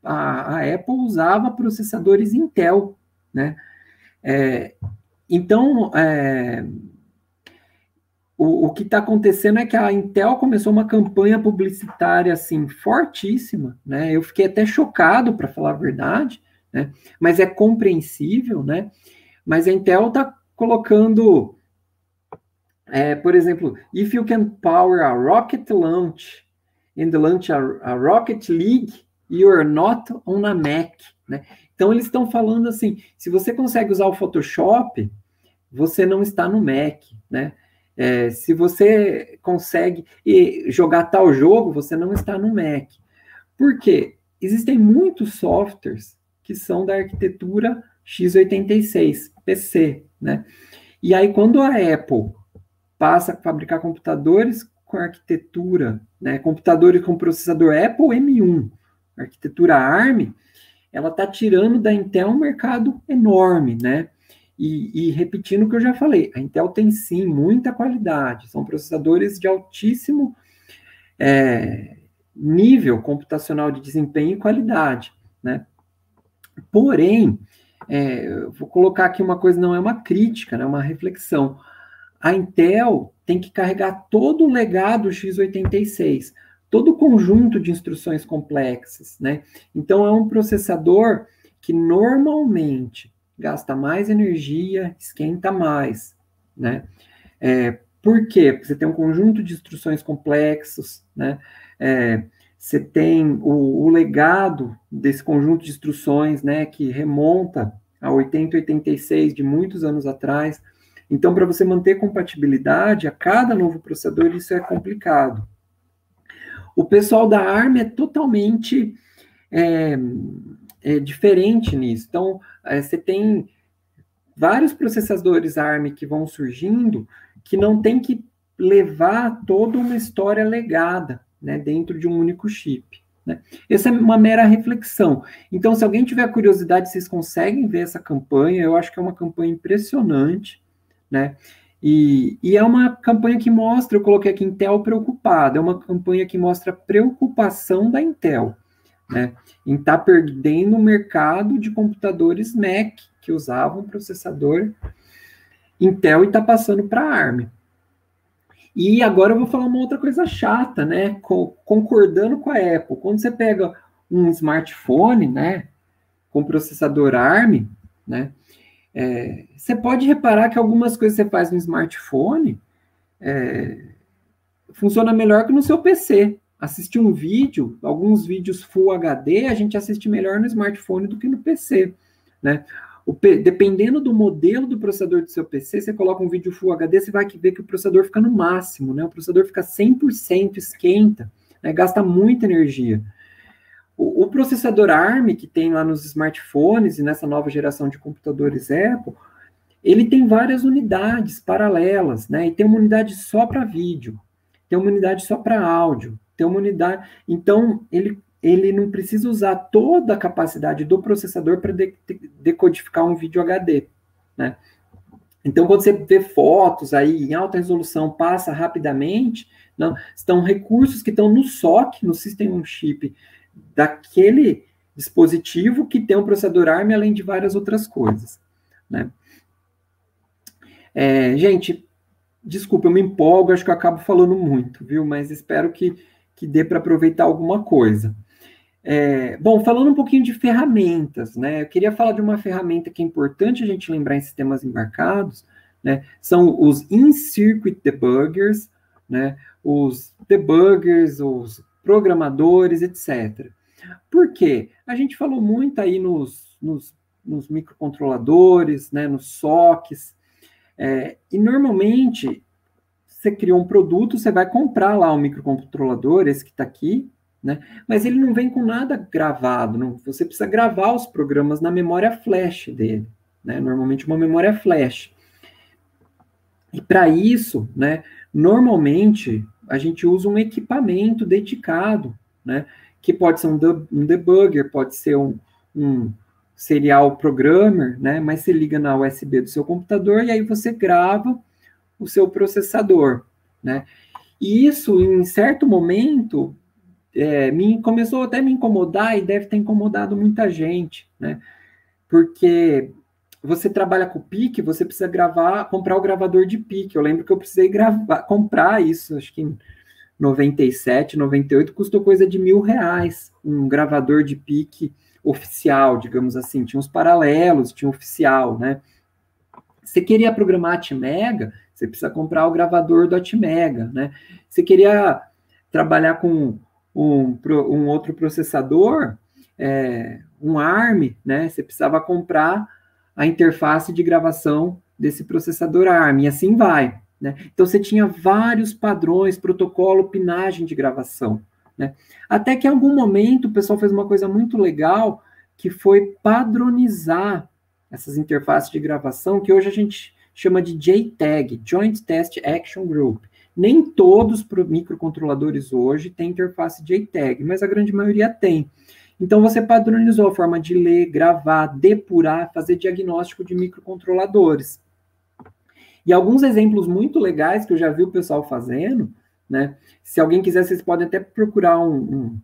a Apple usava processadores Intel, né? Então, o que está acontecendo é que a Intel começou uma campanha publicitária, assim, fortíssima, né? Eu fiquei até chocado, para falar a verdade, né? Mas é compreensível, né? Mas a Intel está colocando, por exemplo, if you can power a rocket launch and launch a Rocket League, you are not on a Mac, né? Então eles estão falando assim, se você consegue usar o Photoshop, você não está no Mac, né? Se você consegue jogar tal jogo, você não está no Mac. Por quê? Existem muitos softwares que são da arquitetura x86, PC, né? E aí, quando a Apple passa a fabricar computadores com arquitetura, né, computadores com processador Apple M1, arquitetura ARM, ela está tirando da Intel um mercado enorme, né? E repetindo o que eu já falei, a Intel tem sim muita qualidade, são processadores de altíssimo nível computacional de desempenho e qualidade, né? Porém, vou colocar aqui uma coisa, não é uma crítica, né, é uma reflexão. A Intel tem que carregar todo o legado x86, todo o conjunto de instruções complexas, né? Então, é um processador que normalmente gasta mais energia, esquenta mais, né? Por quê? Porque você tem um conjunto de instruções complexos, né? Você tem o legado desse conjunto de instruções, né, que remonta a 8086 de muitos anos atrás. Então, para você manter compatibilidade a cada novo processador, isso é complicado. O pessoal da ARM é totalmente diferente nisso. Então, você tem vários processadores ARM que vão surgindo que não tem que levar toda uma história legada, né, dentro de um único chip. Né? Essa é uma mera reflexão. Então, se alguém tiver curiosidade, vocês conseguem ver essa campanha. Eu acho que é uma campanha impressionante, né? E é uma campanha que mostra, eu coloquei aqui Intel preocupada, é uma campanha que mostra a preocupação da Intel, né, em estar perdendo o mercado de computadores Mac, que usavam processador Intel e está passando para ARM. E agora eu vou falar uma outra coisa chata, né, concordando com a Apple. Quando você pega um smartphone, né, com processador ARM, né, você pode reparar que algumas coisas que você faz no smartphone funciona melhor que no seu PC. Assistir um vídeo, alguns vídeos Full HD, a gente assiste melhor no smartphone do que no PC, né? Dependendo do modelo do processador do seu PC, você coloca um vídeo Full HD, você vai ver que o processador fica no máximo, né? O processador fica 100%, esquenta, né? Gasta muita energia. O processador ARM, que tem lá nos smartphones e nessa nova geração de computadores Apple, ele tem várias unidades paralelas, né? E tem uma unidade só para vídeo, tem uma unidade só para áudio, tem uma unidade... Então, ele não precisa usar toda a capacidade do processador para decodificar um vídeo HD, né? Então, quando você vê fotos aí em alta resolução, passa rapidamente, não, são recursos que estão no SoC, no System on Chip, daquele dispositivo que tem um processador ARM, além de várias outras coisas, né? Gente, desculpa, eu me empolgo, acho que eu acabo falando muito, viu? Mas espero que dê para aproveitar alguma coisa. Bom, falando um pouquinho de ferramentas, né? Eu queria falar de uma ferramenta que é importante a gente lembrar em sistemas embarcados, né? São os in-circuit debuggers, né? Os debuggers, os programadores, etc. Por quê? A gente falou muito aí nos microcontroladores, né? Nos SoCs, e normalmente você criou um produto, você vai comprar lá um microcontrolador, esse que está aqui, né? Mas ele não vem com nada gravado, não. Você precisa gravar os programas na memória flash dele, né? Normalmente uma memória flash. E para isso, né, normalmente a gente usa um equipamento dedicado, né, que pode ser um debugger, pode ser um serial programmer, né, mas você liga na USB do seu computador e aí você grava o seu processador, né? E isso, em certo momento, começou até a me incomodar e deve ter incomodado muita gente, né? Porque você trabalha com PIC, você precisa comprar o gravador de PIC. Eu lembro que eu precisei comprar isso, acho que em 97, 98, custou coisa de R$1.000, um gravador de PIC oficial, digamos assim. Tinha uns paralelos, tinha oficial, né? Você queria programar Atmega, você precisa comprar o gravador do Atmega, né? Você queria trabalhar com um outro processador, um ARM, né? Você precisava comprar a interface de gravação desse processador ARM, e assim vai, né? Então, você tinha vários padrões, protocolo, pinagem de gravação, né? Até que, em algum momento, o pessoal fez uma coisa muito legal, que foi padronizar essas interfaces de gravação, que hoje a gente chama de JTAG, Joint Test Action Group. Nem todos os microcontroladores hoje têm interface JTAG, mas a grande maioria tem. Então, você padronizou a forma de ler, gravar, depurar, fazer diagnóstico de microcontroladores. E alguns exemplos muito legais que eu já vi o pessoal fazendo, né? Se alguém quiser, vocês podem até procurar um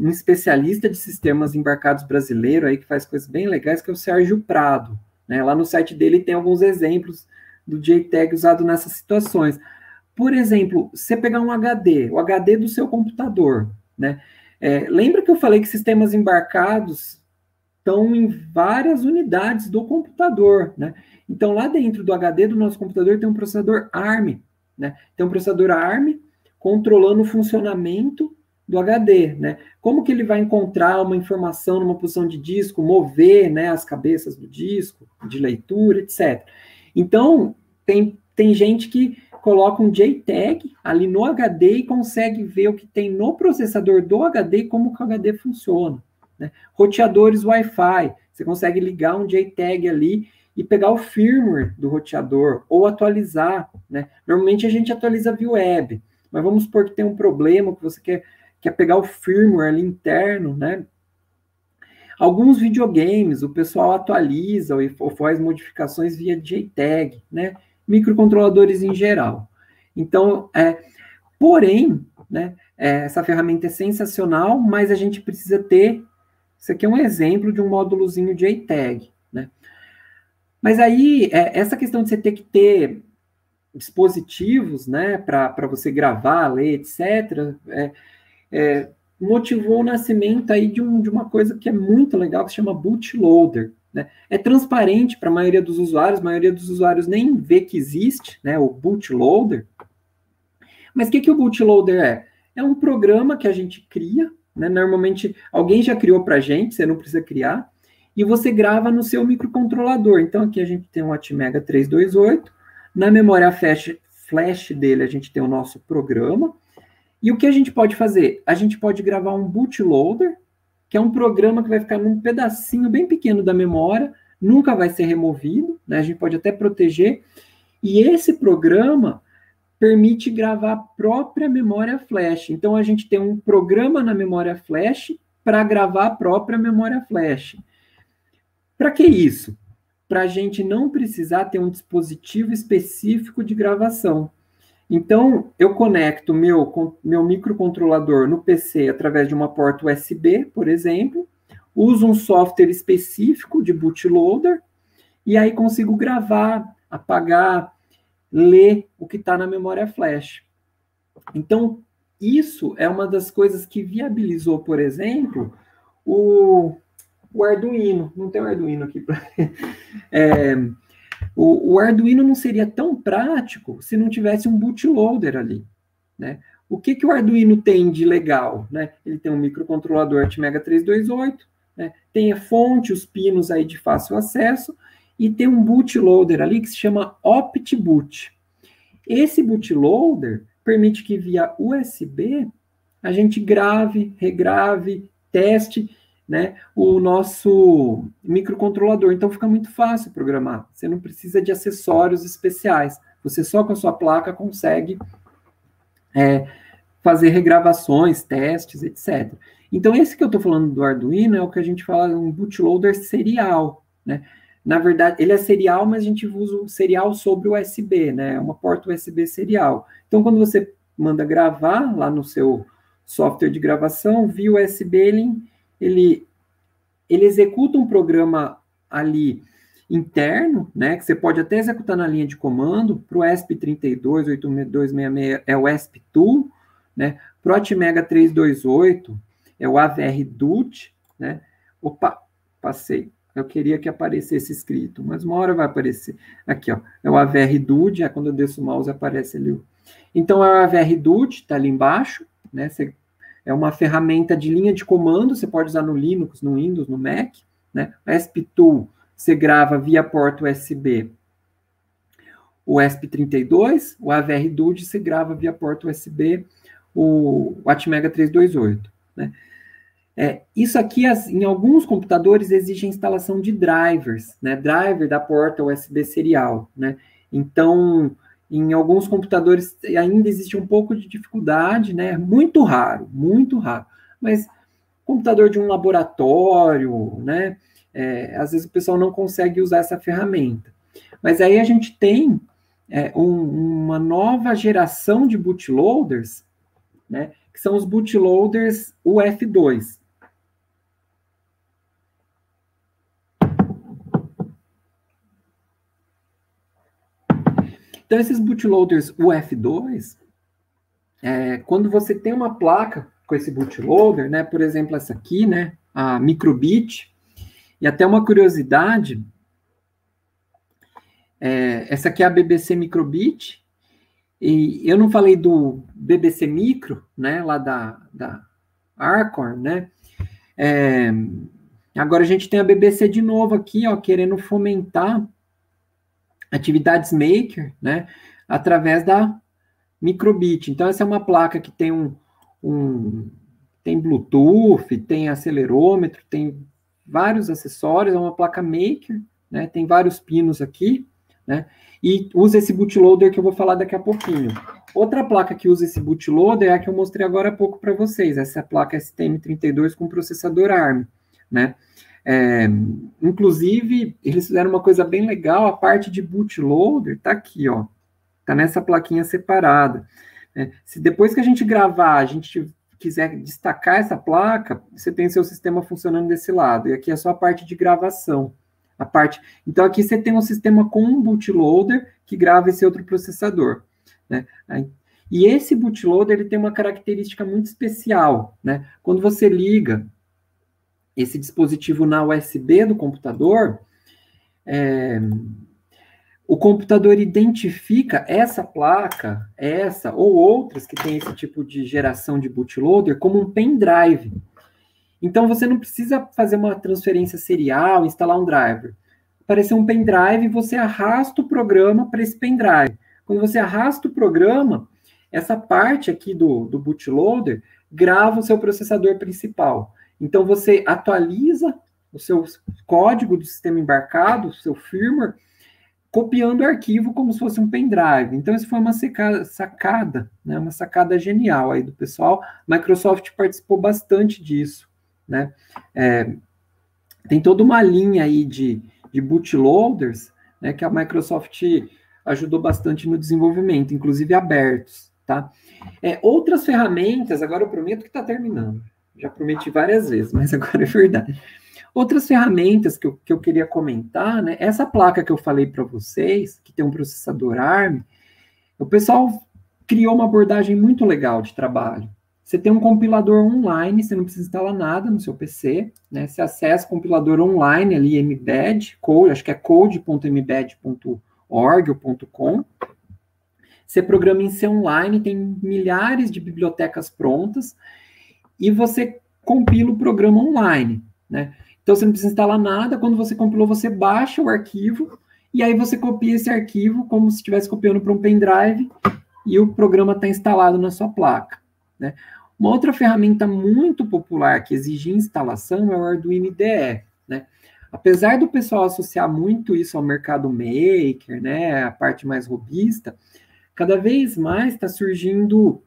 especialista de sistemas embarcados brasileiro aí que faz coisas bem legais, que é o Sérgio Prado, né? Lá no site dele tem alguns exemplos do JTAG usado nessas situações. Por exemplo, você pegar um HD, o HD do seu computador, né? Lembra que eu falei que sistemas embarcados estão em várias unidades do computador, né? Então, lá dentro do HD do nosso computador tem um processador ARM, né? Tem um processador ARM controlando o funcionamento do HD, né? Como que ele vai encontrar uma informação numa posição de disco, mover, né, as cabeças do disco, de leitura, etc. Então, tem gente que coloca um JTAG ali no HD e consegue ver o que tem no processador do HD e como que o HD funciona, né? Roteadores Wi-Fi, você consegue ligar um JTAG ali e pegar o firmware do roteador, ou atualizar, né? Normalmente a gente atualiza via web, mas vamos supor que tem um problema, que você quer pegar o firmware ali interno, né? Alguns videogames, o pessoal atualiza ou faz modificações via JTAG, né? Microcontroladores em geral. Então, porém, né, essa ferramenta é sensacional, mas a gente precisa ter, isso aqui é um exemplo de um módulozinho JTAG, né? Mas aí, essa questão de você ter que ter dispositivos, né, para você gravar, ler, etc., motivou o nascimento aí de uma coisa que é muito legal, que se chama bootloader, né? É transparente para a maioria dos usuários nem vê que existe, né, o bootloader. Mas o que o bootloader é? É um programa que a gente cria, né? Normalmente alguém já criou para a gente, você não precisa criar, e você grava no seu microcontrolador. Então aqui a gente tem um Atmega 328, na memória flash dele a gente tem o nosso programa, e o que a gente pode fazer? A gente pode gravar um bootloader, que é um programa que vai ficar num pedacinho bem pequeno da memória, nunca vai ser removido, né? A gente pode até proteger, e esse programa permite gravar a própria memória flash. Então, a gente tem um programa na memória flash para gravar a própria memória flash. Para que isso? Para a gente não precisar ter um dispositivo específico de gravação. Então, eu conecto meu microcontrolador no PC através de uma porta USB, por exemplo, uso um software específico de bootloader, e aí consigo gravar, apagar, ler o que está na memória flash. Então, isso é uma das coisas que viabilizou, por exemplo, o Arduino. Não tem o Arduino aqui. O Arduino não seria tão prático se não tivesse um bootloader ali, né? O que o Arduino tem de legal, né? Ele tem um microcontrolador Atmega 328, né? Tem a fonte, os pinos aí de fácil acesso, e tem um bootloader ali que se chama OptBoot. Esse bootloader permite que via USB a gente grave, regrave, teste, né, o nosso microcontrolador. Então fica muito fácil programar. Você não precisa de acessórios especiais. Você só com a sua placa consegue fazer regravações, testes, etc. Então esse que eu estou falando do Arduino é o que a gente fala um bootloader serial, né? Na verdade, ele é serial, mas a gente usa o serial sobre o USB, né? É uma porta USB serial. Então, quando você manda gravar lá no seu software de gravação, via USB, ele executa um programa ali interno, né? Que você pode até executar na linha de comando. Para o ESP32, 8266 é o ESP-Tool, né? Para o Atmega 328 é o AVR-DUT, né? Opa, passei. Eu queria que aparecesse escrito, mas uma hora vai aparecer. Aqui, ó, é o AVR-DUT, quando eu desço o mouse aparece ali. Então, é o AVR-DUT, está ali embaixo, né? É uma ferramenta de linha de comando, você pode usar no Linux, no Windows, no Mac, né? O ESP-Tool, você grava via porta USB. o ESP32, o AVR-DUD se grava via porta USB, o Atmega 328, né? Isso aqui, em alguns computadores, exige a instalação de drivers, né? Driver da porta USB serial, né? Então, em alguns computadores ainda existe um pouco de dificuldade, né? Muito raro, mas computador de um laboratório, né? Às vezes o pessoal não consegue usar essa ferramenta. Mas aí a gente tem uma nova geração de bootloaders, né? Que são os bootloaders UF2. Então, esses bootloaders UF2, quando você tem uma placa com esse bootloader, né, por exemplo, essa aqui, né, a Microbit, e até uma curiosidade, essa aqui é a BBC Microbit, e eu não falei do BBC Micro, né, lá da Arcorn, né, agora a gente tem a BBC de novo aqui, ó, querendo fomentar atividades maker, né, através da Microbit. Então, essa é uma placa que tem tem Bluetooth, tem acelerômetro, tem vários acessórios, é uma placa maker, né, tem vários pinos aqui, né, e usa esse bootloader que eu vou falar daqui a pouquinho. Outra placa que usa esse bootloader é a que eu mostrei agora há pouco para vocês, essa placa STM32 com processador ARM, né. Inclusive, eles fizeram uma coisa bem legal, a parte de bootloader tá aqui, ó, tá nessa plaquinha separada. Se depois que a gente gravar, a gente quiser destacar essa placa, você tem seu sistema funcionando desse lado, e aqui é só a parte de gravação. Então, aqui você tem um sistema com um bootloader que grava esse outro processador, né? E esse bootloader, ele tem uma característica muito especial, né? Quando você liga esse dispositivo na USB do computador, o computador identifica essa placa, essa ou outras que tem esse tipo de geração de bootloader como um pendrive. Então, você não precisa fazer uma transferência serial, instalar um driver. Apareceu um pendrive, você arrasta o programa para esse pendrive. Quando você arrasta o programa, essa parte aqui do bootloader grava o seu processador principal. Então, você atualiza o seu código do sistema embarcado, o seu firmware, copiando o arquivo como se fosse um pendrive. Então, isso foi uma sacada, né? Uma sacada genial aí do pessoal. Microsoft participou bastante disso, né? Tem toda uma linha aí de bootloaders, né, que a Microsoft ajudou bastante no desenvolvimento, inclusive abertos, tá? Outras ferramentas, agora eu prometo que está terminando. Já prometi várias vezes, mas agora é verdade. Outras ferramentas que eu queria comentar, né? Essa placa que eu falei para vocês, que tem um processador ARM, o pessoal criou uma abordagem muito legal de trabalho. Você tem um compilador online, você não precisa instalar nada no seu PC, né? Você acessa o compilador online ali, mbed, code, acho que é code.mbed.org ou .com. Você programa em C online, tem milhares de bibliotecas prontas, e você compila o programa online, né? Então, você não precisa instalar nada. Quando você compilou, você baixa o arquivo, e aí você copia esse arquivo como se estivesse copiando para um pendrive, e o programa está instalado na sua placa, né? Uma outra ferramenta muito popular que exige instalação é o Arduino IDE, né? Apesar do pessoal associar muito isso ao mercado maker, né, a parte mais robista, cada vez mais está surgindo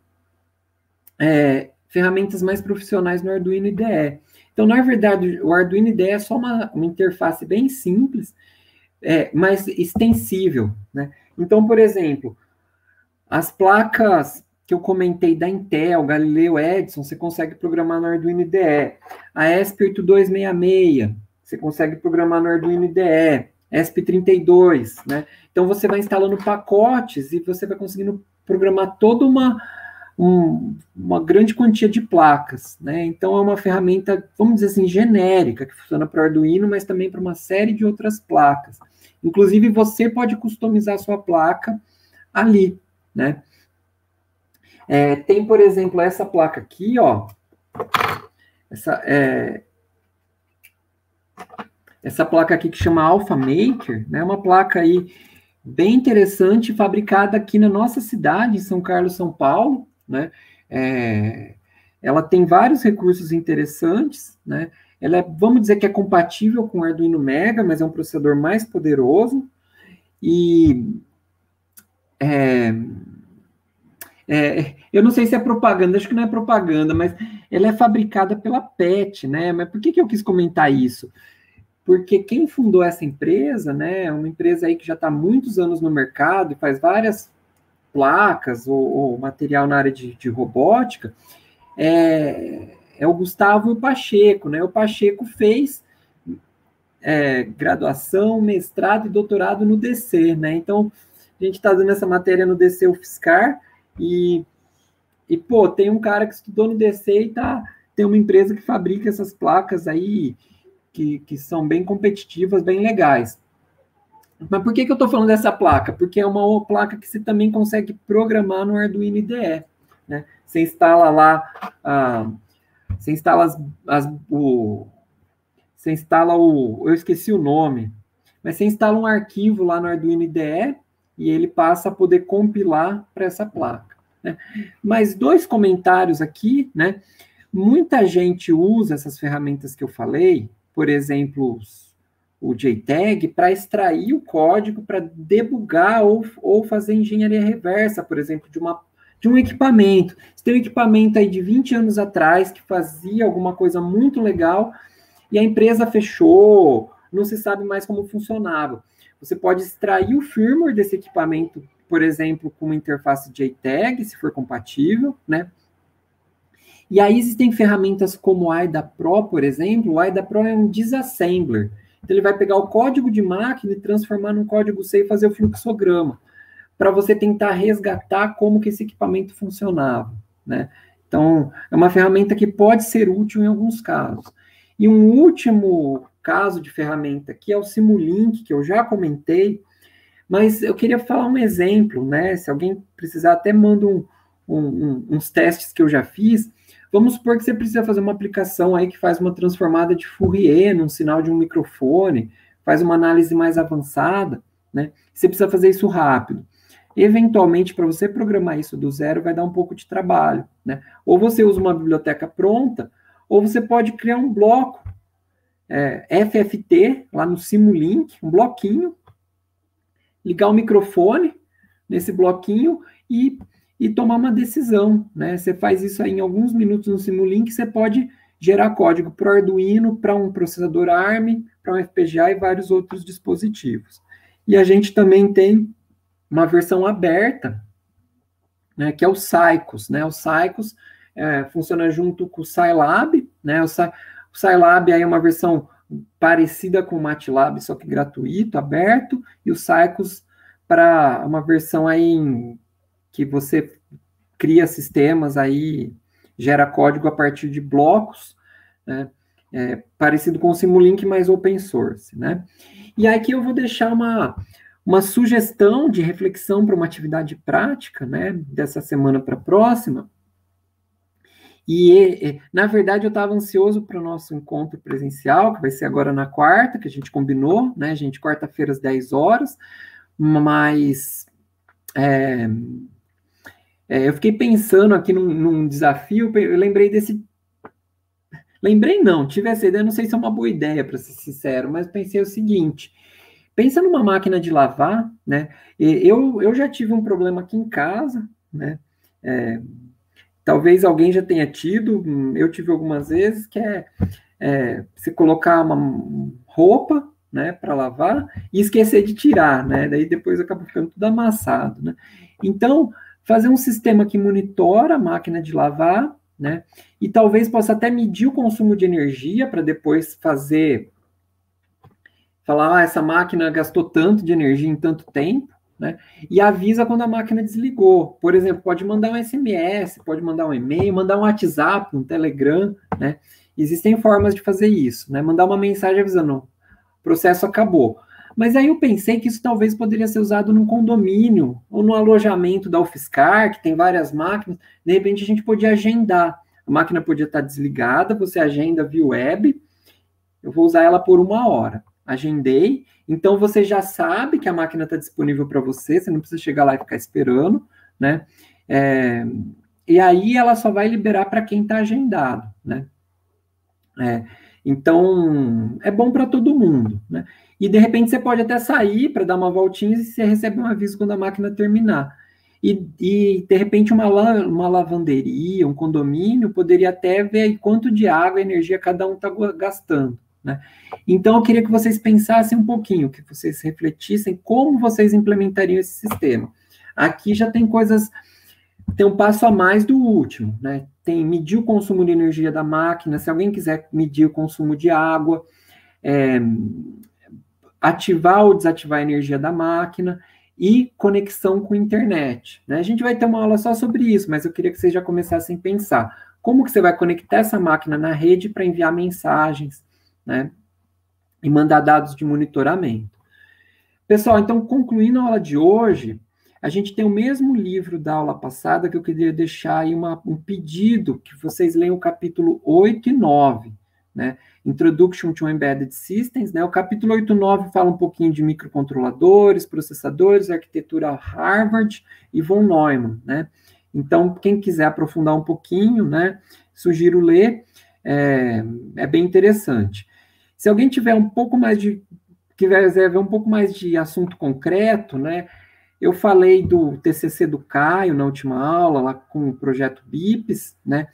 ferramentas mais profissionais no Arduino IDE. Então, na verdade, o Arduino IDE é só uma interface bem simples, mas extensível, né? Então, por exemplo, as placas que eu comentei da Intel, Galileo, Edison, você consegue programar no Arduino IDE. A ESP8266, você consegue programar no Arduino IDE. ESP32, né? Então, você vai instalando pacotes e você vai conseguindo programar toda uma grande quantia de placas, né? Então, é uma ferramenta, vamos dizer assim, genérica, que funciona para o Arduino, mas também para uma série de outras placas. Inclusive, você pode customizar a sua placa ali, né? Tem, por exemplo, essa placa aqui, ó. Essa placa aqui que chama Alpha Maker, né? Uma placa aí bem interessante, fabricada aqui na nossa cidade, em São Carlos, São Paulo, né? Ela tem vários recursos interessantes, né? Ela é, vamos dizer que é compatível com o Arduino Mega, mas é um processador mais poderoso, e eu não sei se é propaganda, acho que não é propaganda, mas ela é fabricada pela PET, né? Mas por que eu quis comentar isso? Porque quem fundou essa empresa, né, é uma empresa aí que já está há muitos anos no mercado e faz várias placas ou material na área de robótica, é o Gustavo Pacheco, né? O Pacheco fez graduação, mestrado e doutorado no DC, né? Então, a gente está dando essa matéria no DC UFSCar e pô, tem um cara que estudou no DC e tem uma empresa que fabrica essas placas aí que são bem competitivas, bem legais. Mas por que eu estou falando dessa placa? Porque é uma placa que você também consegue programar no Arduino IDE, né? Você instala lá, você instala você instala eu esqueci o nome, mas você instala um arquivo lá no Arduino IDE e ele passa a poder compilar para essa placa, né? Mas 2 comentários aqui, né? Muita gente usa essas ferramentas que eu falei, por exemplo, o JTAG, para extrair o código, para debugar ou fazer engenharia reversa, por exemplo, de um equipamento. Você tem um equipamento aí de 20 anos atrás que fazia alguma coisa muito legal e a empresa fechou, não se sabe mais como funcionava. Você pode extrair o firmware desse equipamento, por exemplo, com uma interface JTAG, se for compatível, né? E aí existem ferramentas como o AIDA Pro, por exemplo. O AIDA Pro é um disassembler. Então ele vai pegar o código de máquina e transformar num código C e fazer o fluxograma, para você tentar resgatar como que esse equipamento funcionava, né? Então, é uma ferramenta que pode ser útil em alguns casos. E um último caso de ferramenta que é o Simulink, que eu já comentei, mas eu queria falar um exemplo, né? Se alguém precisar, até manda uns testes que eu já fiz. Vamos supor que você precisa fazer uma aplicação aí que faz uma transformada de Fourier num sinal de um microfone, faz uma análise mais avançada, né? Você precisa fazer isso rápido. Eventualmente, para você programar isso do zero, vai dar um pouco de trabalho, né? Ou você usa uma biblioteca pronta, ou você pode criar um bloco FFT, lá no Simulink, um bloquinho, ligar o microfone nesse bloquinho e tomar uma decisão, né? Você faz isso aí em alguns minutos no Simulink, você pode gerar código para o Arduino, para um processador ARM, para um FPGA e vários outros dispositivos. E a gente também tem uma versão aberta, né, que é o Scicus, né? O Scicus funciona junto com o Scilab, né? O Scilab aí é uma versão parecida com o MATLAB, só que gratuito, aberto, e o Scicus para uma versão aí que você cria sistemas aí, gera código a partir de blocos, né? Parecido com o Simulink, mas open source, né? E aqui eu vou deixar uma sugestão de reflexão para uma atividade prática, né, dessa semana para a próxima. E, na verdade, eu estava ansioso para o nosso encontro presencial, que vai ser agora na quarta, que a gente combinou, né, gente, quarta-feira às 10 horas, mas eu fiquei pensando aqui num desafio, eu lembrei desse... Lembrei não, tive essa ideia, não sei se é uma boa ideia, para ser sincero, mas pensei o seguinte... Pensa numa máquina de lavar, né? Eu já tive um problema aqui em casa, né? Talvez alguém já tenha tido, eu tive algumas vezes, que você colocar uma roupa, né, para lavar e esquecer de tirar, né? Daí depois acaba ficando tudo amassado, né? Então, fazer um sistema que monitora a máquina de lavar, né? E talvez possa até medir o consumo de energia para depois falar, essa máquina gastou tanto de energia em tanto tempo, né? E avisa quando a máquina desligou. Por exemplo, pode mandar um SMS, pode mandar um e-mail, mandar um WhatsApp, um Telegram, né? Existem formas de fazer isso, né? Mandar uma mensagem avisando, o processo acabou. Mas aí eu pensei que isso talvez poderia ser usado num condomínio ou no alojamento da UFSCar, que tem várias máquinas. De repente a gente podia agendar. A máquina podia estar desligada, você agenda via web, eu vou usar ela por 1 hora. agendei, então você já sabe que a máquina está disponível para você, você não precisa chegar lá e ficar esperando, né? E aí ela só vai liberar para quem está agendado, né? Então, é bom para todo mundo, né? E, de repente, você pode até sair para dar uma voltinha e você recebe um aviso quando a máquina terminar. De repente, uma lavanderia, um condomínio, poderia até ver aí quanto de água e energia cada um está gastando, né? Então, eu queria que vocês pensassem um pouquinho, que vocês refletissem como vocês implementariam esse sistema. Aqui já tem coisas... Tem um passo a mais do último, né? Tem medir o consumo de energia da máquina, se alguém quiser medir o consumo de água, ativar ou desativar a energia da máquina e conexão com a internet, né? A gente vai ter uma aula só sobre isso, mas eu queria que vocês já começassem a pensar como que você vai conectar essa máquina na rede para enviar mensagens, né? E mandar dados de monitoramento. Pessoal, então, concluindo a aula de hoje, a gente tem o mesmo livro da aula passada, que eu queria deixar aí um pedido, que vocês leiam o capítulo 8 e 9, né? Introduction to Embedded Systems, né? O capítulo 8 e 9 fala um pouquinho de microcontroladores, processadores, arquitetura Harvard e von Neumann, né? Então, quem quiser aprofundar um pouquinho, né? Sugiro ler, é bem interessante. Se alguém tiver um pouco mais quiser ver um pouco mais de assunto concreto, né? Eu falei do TCC do Caio na última aula, lá com o projeto BIPs, né?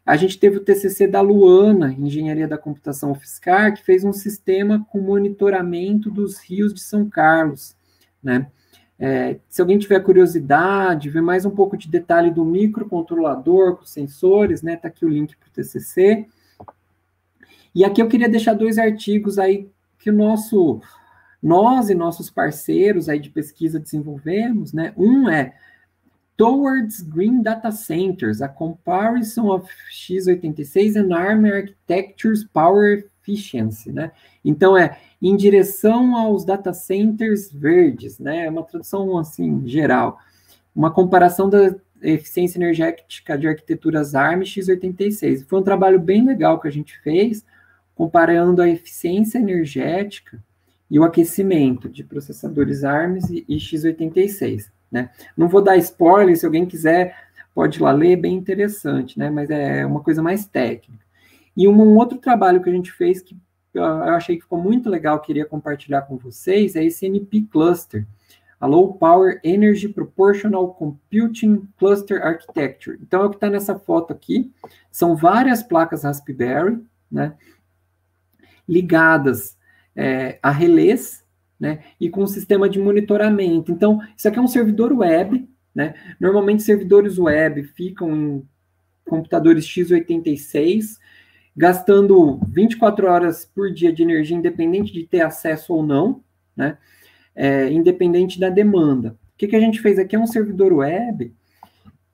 A gente teve o TCC da Luana, Engenharia da Computação UFSCar, que fez um sistema com monitoramento dos rios de São Carlos, né? Se alguém tiver curiosidade, ver mais um pouco de detalhe do microcontrolador com sensores, né? Tá aqui o link para o TCC. E aqui eu queria deixar 2 artigos aí que nós e nossos parceiros aí de pesquisa desenvolvemos, né? Um é Towards Green Data Centers, a Comparison of x86 and ARM Architecture's Power Efficiency, né? Então, em direção aos data centers verdes, né? É uma tradução, assim, geral. Uma comparação da eficiência energética de arquiteturas ARM e x86. Foi um trabalho bem legal que a gente fez, comparando a eficiência energética e o aquecimento de processadores ARMS e x86, né? Não vou dar spoiler, se alguém quiser, pode ir lá ler, é bem interessante, né? Mas é uma coisa mais técnica. E um outro trabalho que a gente fez, que eu achei que ficou muito legal, queria compartilhar com vocês, é esse NP Cluster, a Low Power Energy Proportional Computing Cluster Architecture. Então, é o que está nessa foto aqui, são várias placas Raspberry, né? Ligadas a relés, né, e com um sistema de monitoramento. Então, isso aqui é um servidor web, né? Normalmente, servidores web ficam em computadores x86, gastando 24 horas por dia de energia, independente de ter acesso ou não, né? Independente da demanda. O que a gente fez aqui é um servidor web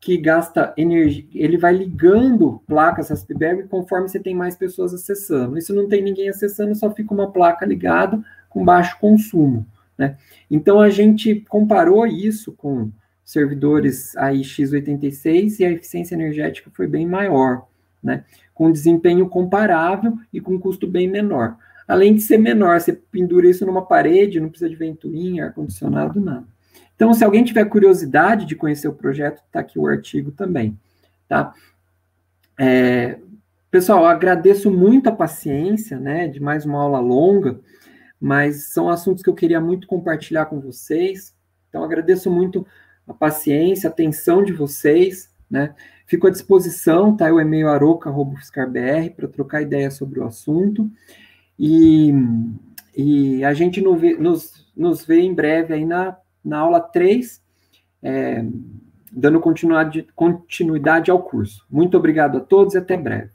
que gasta energia, ele vai ligando placas Raspberry conforme você tem mais pessoas acessando. E se não tem ninguém acessando, só fica uma placa ligada com baixo consumo, né? Então, a gente comparou isso com servidores aí x86 e a eficiência energética foi bem maior, né? Com desempenho comparável e com custo bem menor. Além de ser menor, você pendura isso numa parede, não precisa de ventoinha, ar-condicionado, nada. Então, se alguém tiver curiosidade de conhecer o projeto, está aqui o artigo também, tá? Pessoal, agradeço muito a paciência, né, de mais uma aula longa, mas são assuntos que eu queria muito compartilhar com vocês. Então, agradeço muito a paciência, a atenção de vocês, né? Fico à disposição, tá? O e-mail aroca@ufscar.br para trocar ideias sobre o assunto. E a gente nos vê em breve aí na aula 3, dando continuidade ao curso. Muito obrigado a todos e até breve.